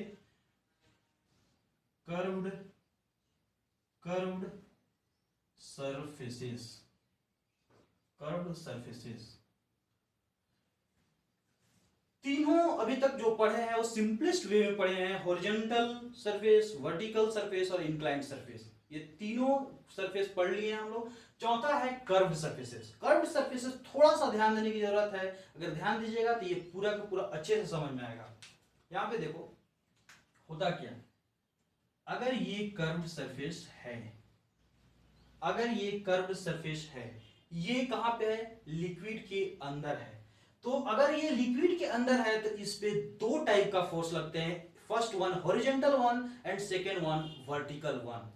curved surfaces, curved surfaces. तीनों अभी तक जो पढ़े हैं वो सिंपलेस्ट वे में पढ़े हैं, हॉरिजॉन्टल सरफेस, वर्टिकल सरफेस और इंक्लाइंड सरफेस। ये तीनों सरफेस पढ़ लिए हैं हम लोग। चौथा है कर्व्ड सरफेसेस। कर्व्ड सरफेसेस थोड़ा सा ध्यान देने की जरूरत है, अगर ध्यान दीजिएगा तो ये पूरा का पूरा अच्छे से समझ में आएगा। यहां पे देखो होता क्या, अगर ये कर्व्ड सरफेस है, अगर ये कर्व्ड सरफेस है, ये कहां पे है, लिक्विड के अंदर है। तो अगर ये लिक्विड के अंदर है तो इस पे दो टाइप का फोर्स लगते हैं, first one horizontal one and second one vertical one.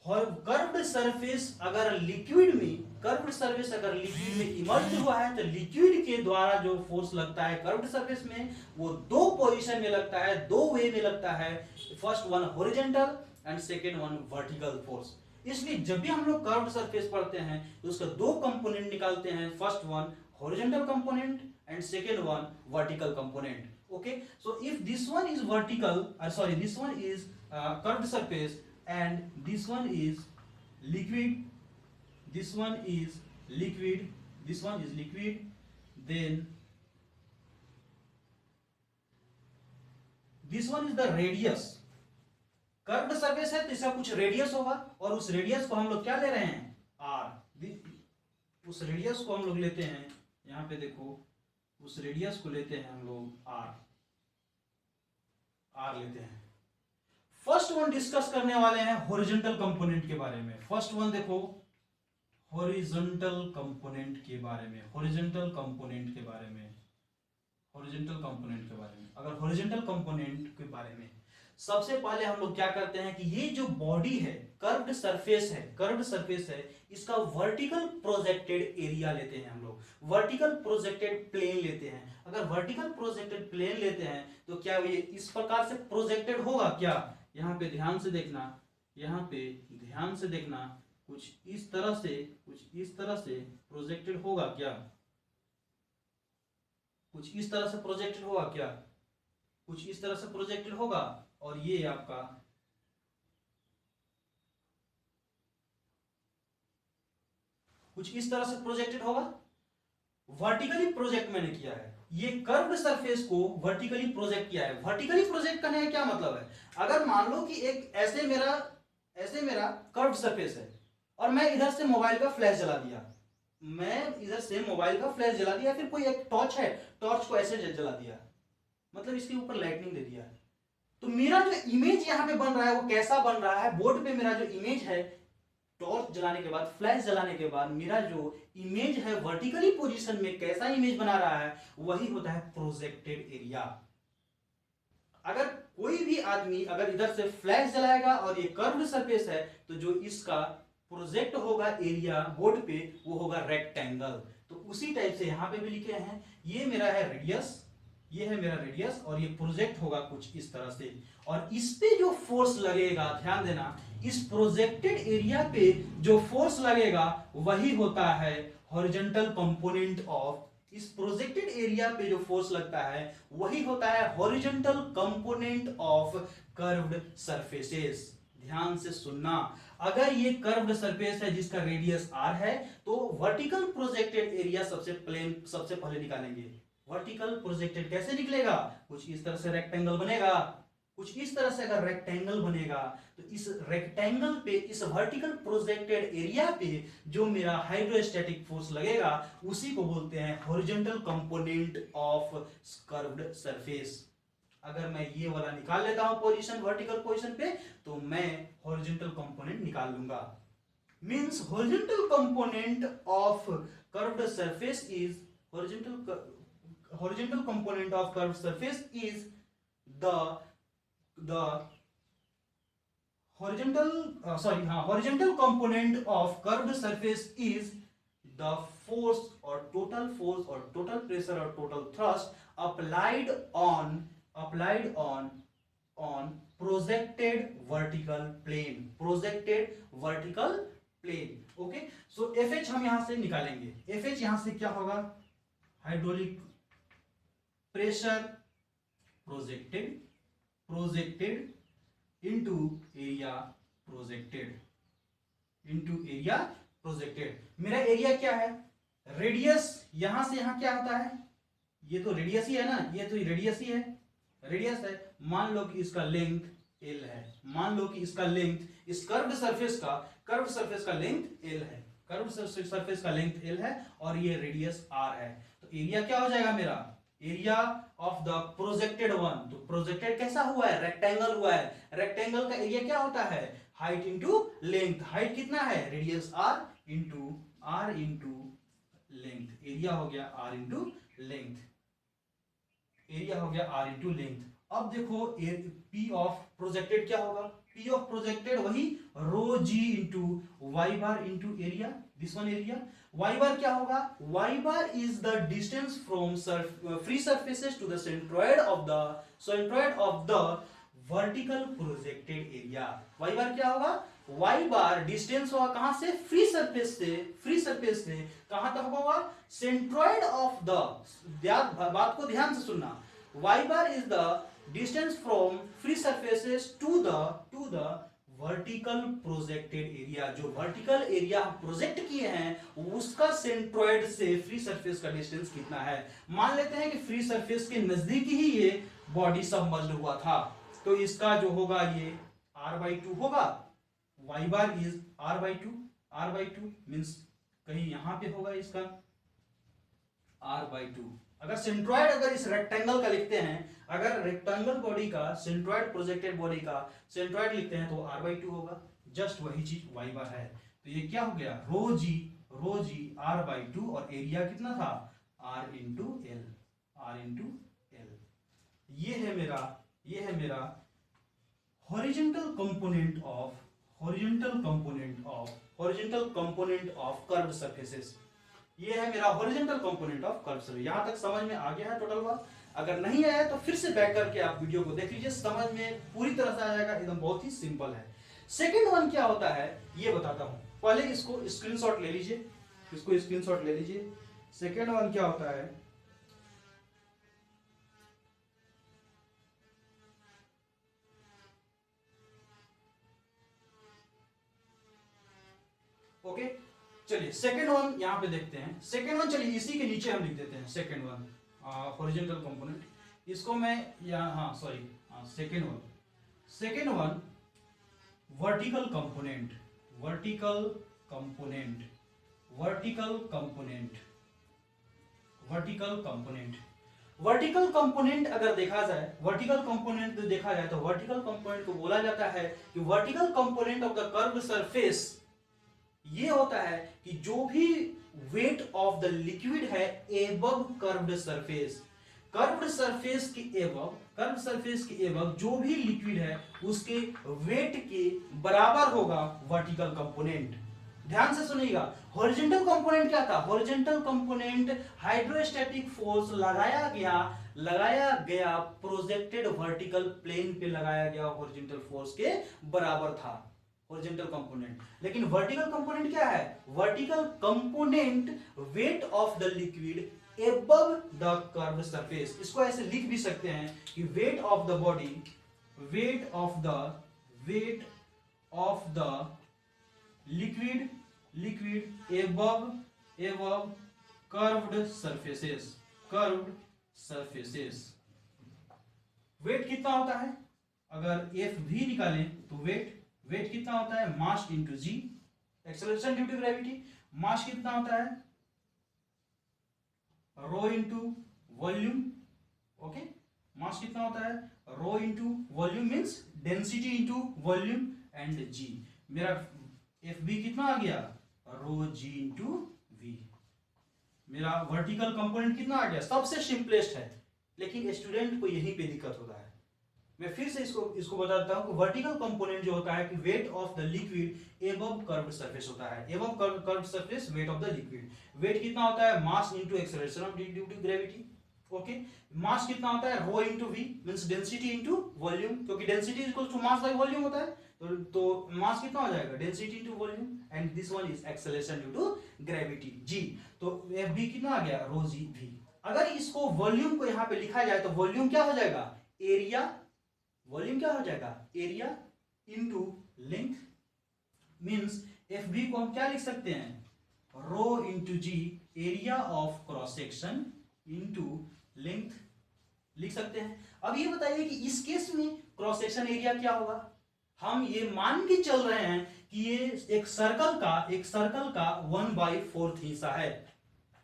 Curved surface अगर लिक्विड में, कर्व्ड सरफेस अगर लिक्विड में इमर्ज हुआ है तो लिक्विड के द्वारा जो फोर्स लगता है कर्व्ड सरफेस में वो दो पोजीशन में लगता है, दो वे में लगता है। First one horizontal and second one vertical force. इसलिए जब भी हम लोग कर्व्ड सरफेस पढ़ते हैं तो उसका दो कंपोनेंट निकालते हैं, first one horizontal component and second one vertical component. Okay, so if this one is vertical, this one is curved surface and this one is liquid, this one is liquid, this one is liquid, then this one is the radius। Curved surface है तो इसका कुछ radius होगा और उस radius को हम लोग क्या ले रहे हैं, आर। उस रेडियस को हम लोग लेते हैं, यहां पे देखो, उस रेडियस को लेते हैं हम लोग आर लेते हैं। फर्स्ट वन डिस्कस करने वाले हैं हॉरिजॉन्टल कंपोनेंट के बारे में। फर्स्ट वन देखो हॉरिजॉन्टल कंपोनेंट के बारे में, हॉरिजॉन्टल कंपोनेंट के बारे में, हॉरिजॉन्टल कंपोनेंट के बारे में। अगर हॉरिजॉन्टल कंपोनेंट के बारे में सबसे पहले हम लोग क्या करते हैं कि ये जो बॉडी है, कर्व्ड सरफेस है, कर्व्ड सरफेस है, इसका वर्टिकल प्रोजेक्टेड एरिया लेते हैं हम लोग, वर्टिकल प्रोजेक्टेड प्लेन लेते हैं। अगर वर्टिकल प्रोजेक्टेड प्लेन लेते हैं तो क्या ये इस प्रकार से प्रोजेक्टेड होगा क्या, यहाँ पे ध्यान से देखना, यहाँ पे ध्यान से देखना, कुछ इस तरह से, कुछ इस तरह से प्रोजेक्टेड होगा क्या, कुछ इस तरह से प्रोजेक्टेड होगा क्या, कुछ इस तरह से प्रोजेक्टेड होगा। और ये आपका कुछ इस तरह से प्रोजेक्टेड होगा। वर्टिकली प्रोजेक्ट मैंने किया है, ये कर्व्ड सरफेस को वर्टिकली प्रोजेक्ट किया है। वर्टिकली प्रोजेक्ट करने का क्या मतलब है, अगर मान लो कि एक ऐसे मेरा कर्व्ड सरफेस है और मैं इधर से मोबाइल का फ्लैश जला दिया, मैं इधर से मोबाइल का फ्लैश जला दिया, फिर कोई एक टॉर्च है, टॉर्च को ऐसे जला दिया, मतलब इसके ऊपर लाइटनिंग दे दिया, तो मेरा जो इमेज यहाँ पे बन रहा है वो कैसा बन रहा है, बोर्ड पे मेरा जो इमेज है टॉर्च जलाने के बाद, फ्लैश जलाने के बाद मेरा जो इमेज है वर्टिकली पोजीशन में कैसा इमेज बना रहा है, वही होता है प्रोजेक्टेड एरिया। अगर कोई भी आदमी अगर इधर से फ्लैश जलाएगा और ये कर्व्ड सरफेस है तो जो इसका प्रोजेक्ट होगा एरिया बोर्ड पे वो होगा रेक्टेंगल। तो उसी टाइप से यहां पे भी लिखे हैं, ये मेरा है रेडियस, ये है मेरा रेडियस और ये प्रोजेक्ट होगा कुछ इस तरह से, और इस पे जो फोर्स लगेगा, ध्यान देना, इस प्रोजेक्टेड एरिया पे जो फोर्स लगेगा वही होता है हॉरिजॉन्टल कंपोनेंट ऑफ, इस प्रोजेक्टेड एरिया पे जो फोर्स लगता है वही होता है horizontal component of curved surfaces. ध्यान से सुनना, अगर ये कर्व्ड सरफेस है जिसका रेडियस r है तो वर्टिकल प्रोजेक्टेड एरिया सबसे पहले निकालेंगे। वर्टिकल प्रोजेक्टेड कैसे निकलेगा, कुछ इस तरह से रेक्टेंगल बनेगा, कुछ इस तरह से अगर रेक्टेंगल बनेगा तो इस रेक्टेंगल पे, इस वर्टिकल प्रोजेक्टेड एरिया पे जो मेरा हाइड्रोस्टैटिक फोर्स लगेगा उसी को बोलते हैं horizontal component of curved surface. अगर मैं ये वाला निकाल लेता हूं पोजीशन, वर्टिकल पोजीशन पे, तो मैं हॉरिजॉन्टल कंपोनेंट निकाल लूंगा। Means horizontal component of curved surface is horizontal component of curved surface is the horizontal component of curved surface is the force or total pressure or total thrust applied on projected vertical plane, okay. So FH हम यहां से निकालेंगे। FH यहां से क्या होगा, hydraulic pressure projected into area projected. मेरा area क्या है, रेडियस, यहां से यहां क्या होता है, ये तो रेडियस ही है ना, ये तो रेडियस ही है, रेडियस है। मान लो कि इसका लेंथ L है, मान लो कि इसका लेंथ, इस कर्व्ड सरफेस का लेंथ L है, कर्व्ड सरफेस का लेंथ L है और ये रेडियस R है। तो एरिया क्या हो जाएगा मेरा, area of the projected one. तो प्रोजेक्टेड कैसा हुआ है, रेक्टेंगल हुआ है, रेक्टेंगल का एरिया क्या होता है, हाइट इंटू लेंथ। हाइट कितना है, radius R into length. Area हो गया R इंटू लेंथ, एरिया हो गया R इंटू लेंथ। अब देखो P ऑफ प्रोजेक्टेड क्या होगा, P ऑफ प्रोजेक्टेड वही rho ji into Y bar into area, this one area. Y bar क्या होगा, Y bar is the distance from free surfaces to the centroid of the vertical projected area. Y bar क्या होगा, Y bar distance होगा कहां से, free surface से कहां तक होगा, सेंट्रोइड ऑफ द, बात को ध्यान से सुनना, y bar is the distance from free surfaces to the vertical projected area। जो वर्टिकल एरिया हम प्रोजेक्ट किए हैं उसका सेंट्रोइड से फ्री सरफेस का डिस्टेंस कितना है। मान लेते हैं कि फ्री सरफेस के नजदीक ही ये बॉडी सबमर्ज्ड हुआ था, तो इसका जो होगा ये r/2 होगा। y bar is r/2 means कहीं यहां पे होगा इसका r/2। अगर सेंट्रोइड, अगर इस रेक्टेंगल का लिखते हैं, अगर रेक्टेंगल बॉडी का सेंट्रोइड, प्रोजेक्टेड बॉडी का सेंट्रोइड लिखते हैं तो r/2 होगा। जस्ट वही चीज y बार है। तो ये क्या हो गया, रो जी r/2 और एरिया कितना था, r इंटू एल। ये है मेरा horizontal component of curved surfaces. ये है मेरा horizontal component of curve surface. यहां तक समझ में आ गया है टोटल बात। अगर नहीं आया तो फिर से बैक करके आप वीडियो को देख लीजिए, समझ में पूरी तरह से आ जाएगा, एकदम बहुत ही सिंपल है। सेकंड वन क्या होता है ये बताता हूं, पहले इसको स्क्रीनशॉट ले लीजिए, सेकंड वन क्या होता है, ओके। चलिए सेकंड वन यहां पे देखते हैं। सेकंड वन, चलिए इसी के नीचे हम लिख देते हैं सेकंड वन, हॉरिजॉन्टल कंपोनेंट। इसको मैं यहाँ, सेकंड वन वर्टिकल कंपोनेंट अगर देखा जाए, वर्टिकल कंपोनेंट को बोला जाता है कि vertical component of the curved surface ये होता है कि जो भी वेट ऑफ द लिक्विड है एबव कर्व्ड सरफेस के एबव जो भी लिक्विड है उसके वेट के बराबर होगा वर्टिकल कंपोनेंट। ध्यान से सुनिएगा, हॉरिजॉन्टल कंपोनेंट क्या था, हॉरिजॉन्टल कंपोनेंट हाइड्रोस्टैटिक फोर्स लगाया गया प्रोजेक्टेड वर्टिकल प्लेन पे लगाया गया हॉरिजॉन्टल फोर्स के बराबर था हॉरिजॉन्टल कंपोनेंट। लेकिन वर्टिकल कंपोनेंट क्या है, vertical component weight of the liquid above the curved surface. इसको ऐसे लिख भी सकते हैं कि weight of the body, weight of the liquid above curved surfaces. Weight कितना होता है, अगर एफ भी निकालें तो वेट कितना होता है, mass into g, acceleration due to gravity. Mass कितना होता है, rho into volume, okay. Mass कितना होता है, rho into volume means density into volume and g. मेरा एफ बी कितना आ गया, रो जी इंटू वी। मेरा वर्टिकल कंपोनेंट कितना आ गया, सबसे सिंपलेस्ट है, लेकिन स्टूडेंट को यहीं पे दिक्कत होता है। मैं फिर से इसको इसको बताता हूं कि वर्टिकल कंपोनेंट जो होता है कि weight of the liquid above curved surface होता है। Above curved surface weight of the liquid, weight कितना होता है, mass into acceleration due to gravity. Okay, mass कितना होता है, rho into V means density into volume, क्योंकि density is equal to mass by volume होता है। तो मास कितना हो जाएगा, density into volume, and this one is acceleration due to gravity g. तो एफ बी कितना आ गया, रो जी वी। अगर इसको वॉल्यूम को यहां पे लिखा जाए तो वॉल्यूम क्या हो जाएगा, एरिया, वॉल्यूम क्या हो जाएगा, area into length, means F B को हम क्या लिख सकते हैं, rho into g, area of cross section into length लिख सकते हैं। अब ये बताइए कि इस केस में क्रॉस सेक्शन एरिया क्या होगा। हम ये मान के चल रहे हैं कि ये एक सर्कल का 1/4 हिस्सा है।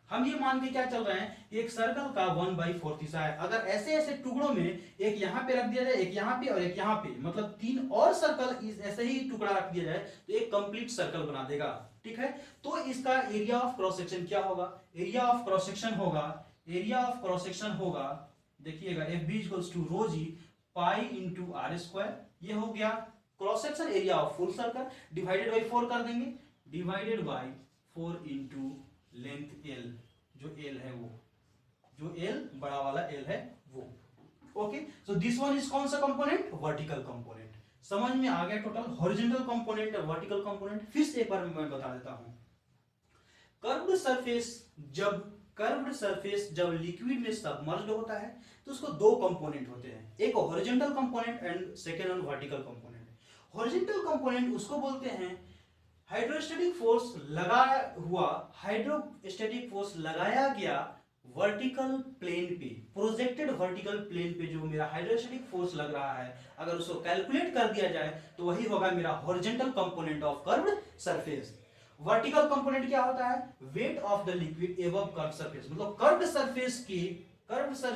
हम ये मान के क्या चल रहे हैं, एक सर्कल का 1/4 हिस्सा है। अगर ऐसे ऐसे टुकड़ों में एक यहां पे रख दिया जाए, एक यहां पे और एक यहां पे, मतलब 3 और सर्कल ऐसे ही टुकड़ा रख दिया जाए तो एक कंप्लीट सर्कल बना देगा। ठीक है, तो इसका एरिया ऑफ क्रॉस सेक्शन क्या होगा, एरिया ऑफ क्रॉस सेक्शन होगा, एरिया ऑफ क्रॉस सेक्शन होगा, देखिएगा F B equals to rho g pi into r square. ये हो गया cross section area of full circle, divided by 4 कर देंगे, divided by 4 into length L, जो L है वो, जो एल बड़ा वाला एल है वो। Okay, so this one is कौन सा कंपोनेंट, वर्टिकल कंपोनेंट। समझ में आ गया टोटल हॉरिजॉन्टल कंपोनेंट और वर्टिकल कंपोनेंट। फिर से एक बार मैं बता देता हूं, कर्व्ड सरफेस जब लिक्विड में सबमर्ज्ड होता है तो उसको दो कंपोनेंट होते हैं, एक horizontal component and second one vertical component. Horizontal component उसको बोलते हैं हाइड्रोस्टैटिक फोर्स हाइड्रोस्टैटिक फोर्स लगाया गया वर्टिकल प्लेन पे, प्रोजेक्टेड वर्टिकल प्लेन पे जो मेरा हाइड्रोस्टैटिक फोर्स लग रहा है, अगर उसको कैलकुलेट कर दिया जाए तो वही होगा मेरा horizontal component of curved surface. Vertical component क्या होता है, wait of the liquid above curved surface, मतलब कर्व्ड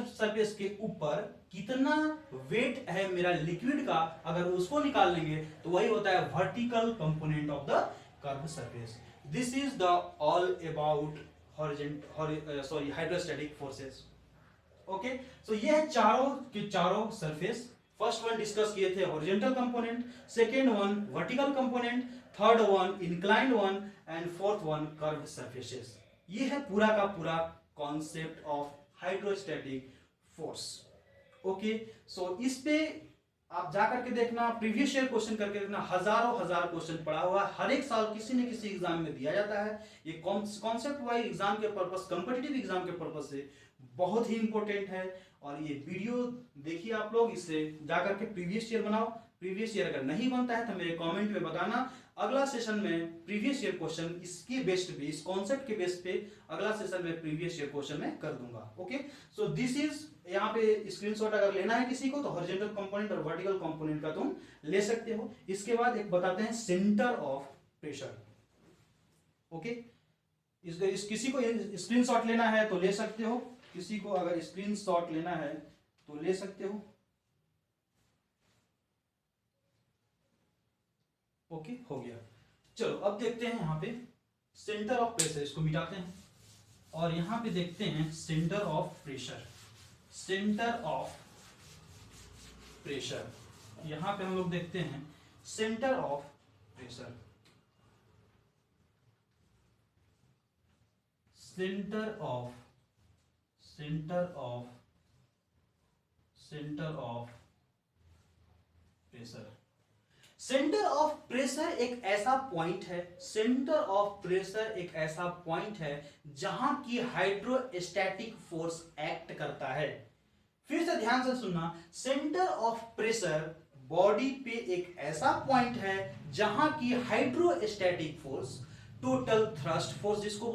सरफेस के ऊपर कितना वेट है मेरा लिक्विड का, अगर उसको निकाल लेंगे तो वही होता है vertical component of the curved surface. This is the all about hydrostatic forces. Okay, so ये है चारों के चारों सरफेस। फर्स्ट वन डिस्कस किए थे horizontal component, second one vertical component, third one inclined one and fourth one curved surfaces. ये है पूरा का पूरा concept of hydrostatic force. Okay, so इस पे आप जाकर के देखना, प्रीवियस ईयर क्वेश्चन करके देखना, हजार क्वेश्चन पड़ा हुआ है, हर एक साल किसी न किसी एग्जाम में दिया जाता है। ये कॉन्सेप्ट वाइज एग्जाम के पर्पस, कॉम्पिटिटिव एग्जाम के पर्पस से बहुत ही इंपॉर्टेंट है। और ये वीडियो देखिए आप लोग, इससे जाकर के प्रीवियस ईयर बनाओ। प्रीवियस ईयर अगर नहीं बनता है तो मेरे कमेंट में बताना, अगला सेशन में प्रीवियस ईयर क्वेश्चन इसके बेस्ड पे, इस कॉन्सेप्ट के बेस पे अगला सेशन में प्रीवियस ईयर क्वेश्चन में कर दूंगा। ओके, सो दिस इज, यहाँ पे स्क्रीनशॉट अगर लेना है किसी को तो हॉरिजॉन्टल कंपोनेंट और वर्टिकल कंपोनेंट का तुम ले सकते हो। इसके बाद एक बताते हैं सेंटर ऑफ प्रेशर। ओके, किसी को स्क्रीनशॉट लेना है तो ले सकते हो, किसी को अगर स्क्रीनशॉट लेना है तो ले सकते हो। ओके, हो गया। चलो अब देखते हैं यहाँ पे सेंटर ऑफ प्रेशर, इसको मिटाते हैं और यहाँ पे देखते हैं centre of pressure. Centre of pressure, यहाँ पे हम लोग देखते हैं centre of pressure. Centre of pressure. Centre of pressure एक ऐसा पॉइंट है, सेंटर ऑफ प्रेशर एक ऐसा पॉइंट है जहां की हाइड्रोस्टैटिक फोर्स एक्ट करता है। फिर से ध्यान से सुनना, सेंटर ऑफ प्रेशर बॉडी पे एक ऐसा पॉइंट है जहां की hydrostatic force, total thrust force जिसको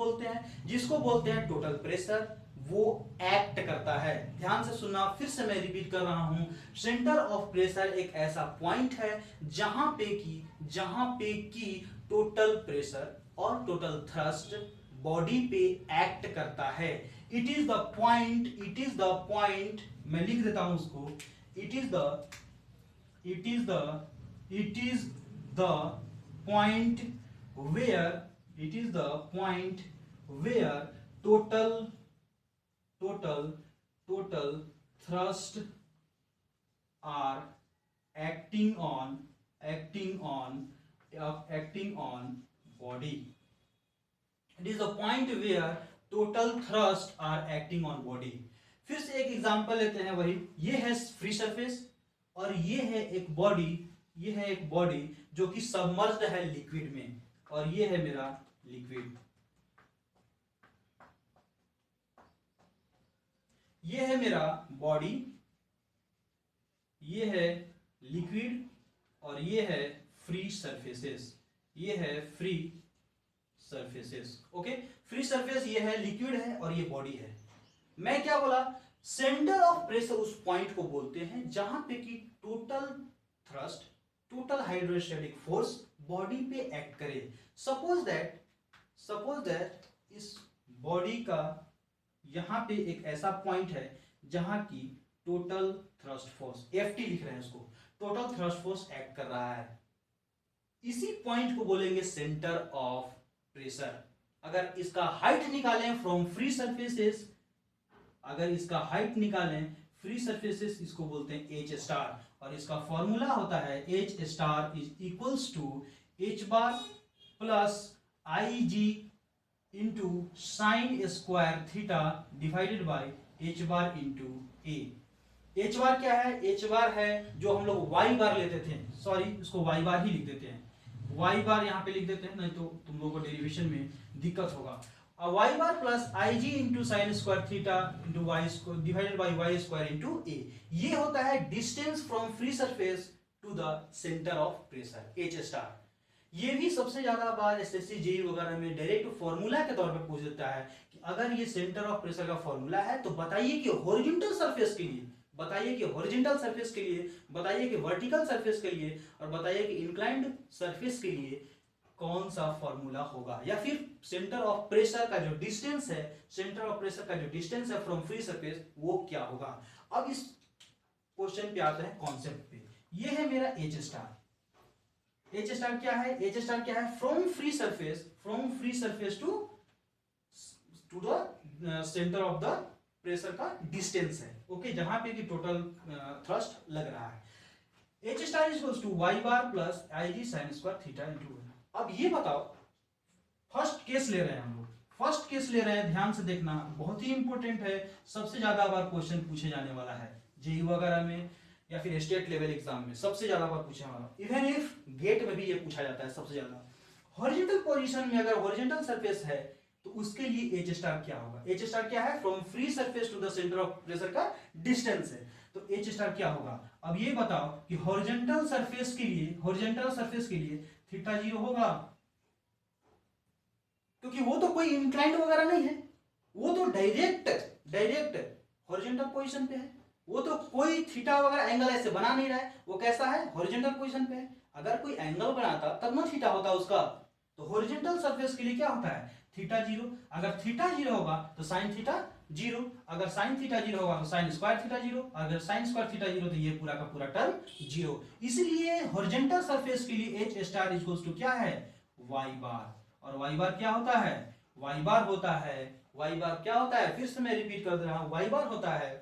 बोलते हैं टोटल प्रेशर, वो एक्ट करता है। ध्यान से सुनना, फिर से मैं रिपीट कर रहा हूं, सेंटर ऑफ प्रेशर एक ऐसा पॉइंट है जहां पे की टोटल प्रेशर और टोटल थ्रस्ट बॉडी पे एक्ट करता है। इट इज द पॉइंट, मैं लिख देता हूं उसको, it is the point where total thrust are acting on body. It is a point where total thrust are acting on body. फिर से एक एग्जांपल लेते हैं वही, ये है फ्री सरफेस और ये है एक बॉडी जो कि सबमर्ज्ड है लिक्विड में, और ये है मेरा लिक्विड। ये है मेरा बॉडी, ये है लिक्विड और ये है फ्री सरफेसेस, ये है free surfaces. Okay, free surface ये है, लिक्विड है और ये बॉडी है। मैं क्या बोला, सेंटर ऑफ प्रेशर उस पॉइंट को बोलते हैं जहां पे कि total thrust, total hydrostatic force body पे एक्ट करे। सपोज दैट इस बॉडी का यहां पे एक ऐसा पॉइंट है जहां की टोटल थ्रस्ट फोर्स, एफटी लिख रहे हैं उसको, टोटल थ्रस्ट फोर्स एक्ट कर रहा है। इसी पॉइंट को बोलेंगे सेंटर ऑफ प्रेशर। अगर इसका हाइट निकालें फ्रॉम फ्री सरफेसेस, अगर इसका हाइट निकालें फ्री सरफेसेस, इसको बोलते हैं एच स्टार, और इसका फॉर्मूला होता है H star is equals to H bar plus I G into sine square theta divided by H bar into A. H bar क्या है, एच बार है जो हम लोग वाई बार लेते थे, सॉरी इसको वाई बार ही लिख देते हैं, वाई बार यहाँ पे लिख देते हैं, नहीं तो तुम लोगों को डेरिवेशन में दिक्कत होगा। Y bar plus I G into sine square theta into Y divided by Y square into A, ये होता है distance from free surface to the centre of pressure, H star. ये भी सबसे ज्यादा बार एसएससी जेईई वगैरह में डायरेक्ट फॉर्मूला के तौर पे पूछ देता है कि अगर ये सेंटर ऑफ प्रेशर का फॉर्मूला है तो बताइए कि हॉरिजॉन्टल सरफेस के लिए, बताइए कि हॉरिजॉन्टल सरफेस के लिए, बताइए कि वर्टिकल सरफेस के लिए, और बताइए कि इंक्लाइंड सरफेस के लिए कौन सा फॉर्मूला होगा, या फिर सेंटर ऑफ प्रेशर का जो डिस्टेंस है, सेंटर ऑफ प्रेशर का जो डिस्टेंस है फ्रॉम फ्री सरफेस वो क्या होगा। अब इस क्वेश्चन पे आते हैं कॉन्सेप्ट पे। ये है मेरा एच स्टार। एच स्टार क्या है, एच स्टार क्या है, from free surface to the centre of the pressure का डिस्टेंस है। ओके, जहां पे कि टोटल थ्रस्ट लग रहा है। H star equals to Y bar plus I ji sine square theta into. अब ये बताओ, फर्स्ट केस ले रहे हैं हम लोग, फर्स्ट केस ले रहे हैं, ध्यान से देखना, बहुत ही इंपॉर्टेंट है, सबसे ज्यादा बार क्वेश्चन पूछे जाने वाला है जेईई वगैरह में या फिर स्टेट लेवल एग्जाम में, सबसे ज्यादा बार पूछा वाला, इवन इफ गेट में भी ये पूछा जाता है सबसे ज्यादा। हॉरिजॉन्टल पोजीशन में अगर हॉरिजॉन्टल सरफेस है तो उसके लिए एच स्टार क्या होगा, एच स्टार क्या है, from free surface to the centre of pressure का डिस्टेंस है, तो एच स्टार क्या होगा। अब ये बताओ कि हॉरिजॉन्टल सरफेस के लिए थीटा 0 होगा, क्योंकि वो तो कोई इंक्लाइंड वगैरह नहीं है, वो तो डायरेक्ट हॉरिजॉन्टल पोजीशन पे है, वो तो कोई थीटा वगैरह एंगल ऐसे बना नहीं रहा है, वो कैसा है, हॉरिजॉन्टल पोजीशन पे है। अगर कोई एंगल बनाता तब ना थीटा होता उसका, तो हॉरिजॉन्टल सरफेस के लिए क्या होता है, थीटा 0। अगर थीटा 0 होगा तो साइन थीटा 0, अगर साइन थीटा 0 होगा तो साइन स्क्वायर थीटा 0, अगर साइन स्क्वायर थीटा 0 तो ये पूरा का पूरा टर्म 0। इसलिए हॉरिजॉन्टल सरफेस के लिए एच स्टार इक्वल्स टू क्या है, वाई बार, और वाई बार क्या होता है, वाई बार क्या होता है, फिर से मैं रिपीट कर दे रहा हूं, वाई बार होता है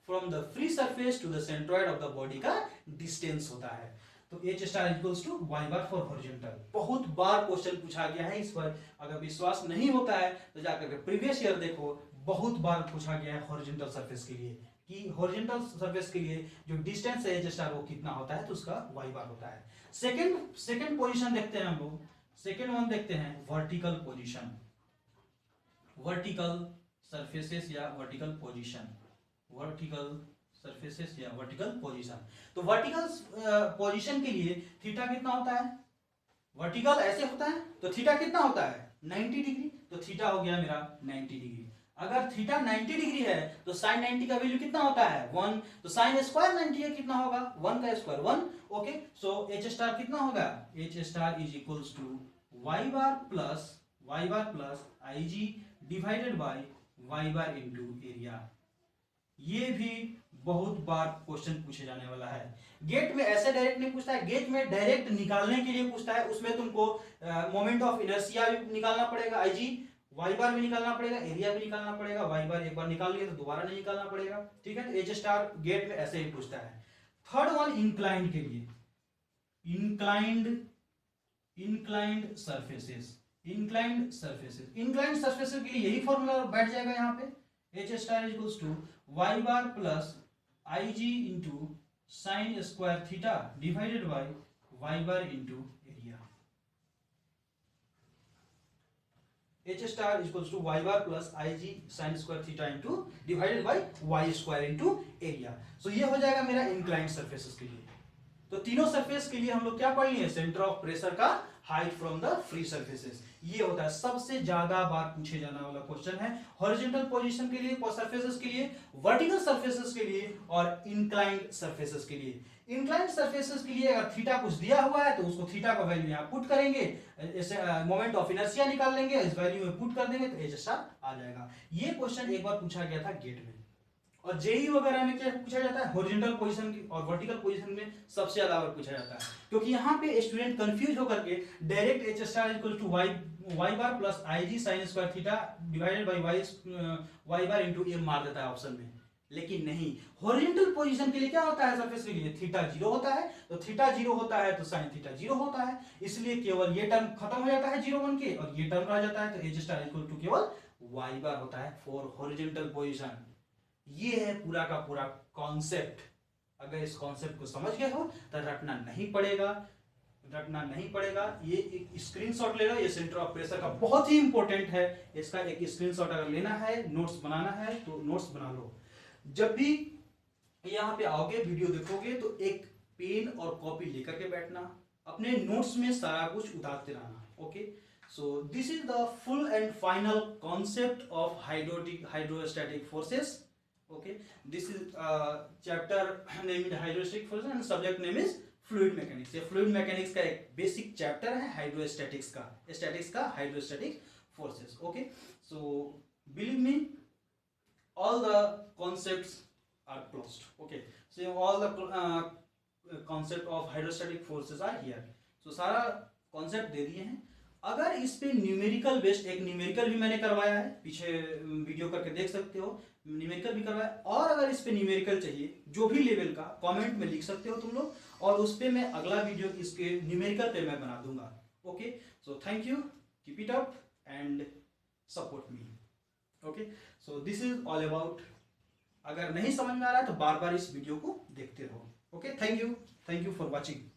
from the free surface to the centroid of the body का डिस्टेंस होता है। तो H star equals to Y bar for horizontal. बहुत बार क्वेश्चन पूछा गया है इस पर, अगर विश्वास नहीं होता है तो जाकर के प्रीवियस ईयर देखो, बहुत बार पूछा गया है हॉरिजॉन्टल सरफेस के लिए कि हॉरिजॉन्टल सरफेस के लिए जो डिस्टेंस है एच स्टार वो कितना होता है, तो उसका वाई बार होता है। सेकंड पोजीशन देखते हैं हम लोग, सेकंड वन देखते हैं वर्टिकल पोजीशन, वर्टिकल सरफेसेस या वर्टिकल पोजीशन, वर्टिकल सरफेसेस या वर्टिकल पोजीशन। तो वर्टिकल पोजीशन के लिए थीटा कितना होता है, वर्टिकल ऐसे होता है तो थीटा कितना होता है 90 डिग्री, तो थीटा हो गया मेरा 90 डिग्री। अगर थीटा 90 डिग्री है तो साइन 90 का वैल्यू कितना होता है 1, तो साइन स्क्वायर 90 का कितना होगा 1 का square 1। Okay, so H star कितना होगा, H star is equals to Y bar plus I G divided by Y bar into area. ये भी बहुत बार क्वेश्चन पूछे जाने वाला है। गेट में ऐसे डायरेक्ट नहीं पूछता है, गेट में डायरेक्ट निकालने के लिए पूछता है, उसमें तुमको मोमेंट ऑफ इनर्शिया भी निकालना पड़ेगा, आई जी वाई बार भी निकालना पड़ेगा, एरिया भी निकालना पड़ेगा, वाई बार एक बार निकाल लिया तो दोबारा नहीं निकालना पड़ेगा। ठीक है, तो एच स्टार गेट में ऐसे ही पूछता है। थर्ड वन इंक्लाइंड के लिए, इंक्लाइंड सरफेसेस, इंक्लाइंड सरफेसेस के लिए यही फॉर्मूला बैठ जाएगा यहाँ पे, H star equals to Y bar plus I G into sine square theta divided by Y bar into area. H star equals to Y bar plus I ji sine square theta into divided by Y square into area. So ये हो जाएगा मेरा inclined surfaces के लिए। तो तीनों surface के लिए हम लोग क्या पढ़ लिए, सेंटर ऑफ प्रेशर का height from the free surfaces. ये होता है सबसे ज्यादा बार पूछे जाने वाला क्वेश्चन है, हॉरिजॉन्टल पोजीशन के लिए सरफेसेस के लिए, वर्टिकल सरफेसेस के लिए और इंक्लाइंड सरफेसेस के लिए। इंक्लाइंड सरफेसेस के लिए अगर थीटा कुछ दिया हुआ है तो उसको थीटा का वैल्यू यहाँ पुट करेंगे, जैसे मोमेंट ऑफ इनर्शिया निकाल लेंगे, इस वैल्यू में पुट कर देंगे तो एच स्टार आ जाएगा। ये क्वेश्चन एक बार पूछा गया था गेट में, और जेई वगैरह में क्या पूछा जाता है, हॉरिजॉन्टल पोजीशन की और वर्टिकल पोजीशन में सबसे ज्यादा बार पूछा जाता है, क्योंकि यहाँ पे स्टूडेंट कंफ्यूज होकर के direct H star equal to Y bar plus I ji sine square theta divided by Y bar into A मार देता है ऑप्शन में। लेकिन नहीं, हॉरिजॉन्टल पोजीशन के लिए क्या होता है, सरफेस के लिए थीटा जीरो होता है, तो थीटा जीरो होता है तो साइन थीटा जीरो होता है, इसलिए केवल ये टर्म खत्म हो जाता है जीरो बन के और ये टर्म रह जाता है, तो एच स्टार इक्वल टू केवल वाई बार होता है फॉर हॉरिजॉन्टल पोजीशन। ये है पूरा का पूरा कॉन्सेप्ट। अगर इस कॉन्सेप्ट को समझ गए हो तो रटना नहीं पड़ेगा। ये एक स्क्रीनशॉट ले लो, ये सेंटर ऑफ प्रेशर का बहुत ही इंपॉर्टेंट है, इसका एक स्क्रीनशॉट अगर लेना है, नोट्स बनाना है तो नोट्स बना लो। जब भी यहाँ पे आओगे वीडियो देखोगे तो एक पेन और कॉपी लेकर के बैठना, अपने नोट्स में सारा कुछ उतारते रहना। Okay, so this is the full and final concept of hydrostatic forces. Okay, this is chapter named hydrostatic forces and subject name is fluid mechanics. ये fluid mechanics का एक basic chapter है hydrostatics का, statics का hydrostatic forces. Okay, so believe me, all the concepts are closed. Okay, so all the concept of hydrostatic forces are here. So सारा concept दे दिए हैं। अगर इस पे न्यूमेरिकल बेस्ड, एक न्यूमेरिकल भी मैंने करवाया है, पीछे वीडियो करके देख सकते हो, न्यूमेरिकल भी करवाया, और अगर इस पे न्यूमेरिकल चाहिए जो भी लेवल का, कमेंट में लिख सकते हो तुम लोग, और उस पे मैं अगला वीडियो इसके न्यूमेरिकल पे मैं बना दूंगा। Okay, so thank you, keep it up and support me. Okay, so this is all about. अगर नहीं समझ में आ रहा है तो बार बार इस वीडियो को देखते रहो। Okay, thank you for watching.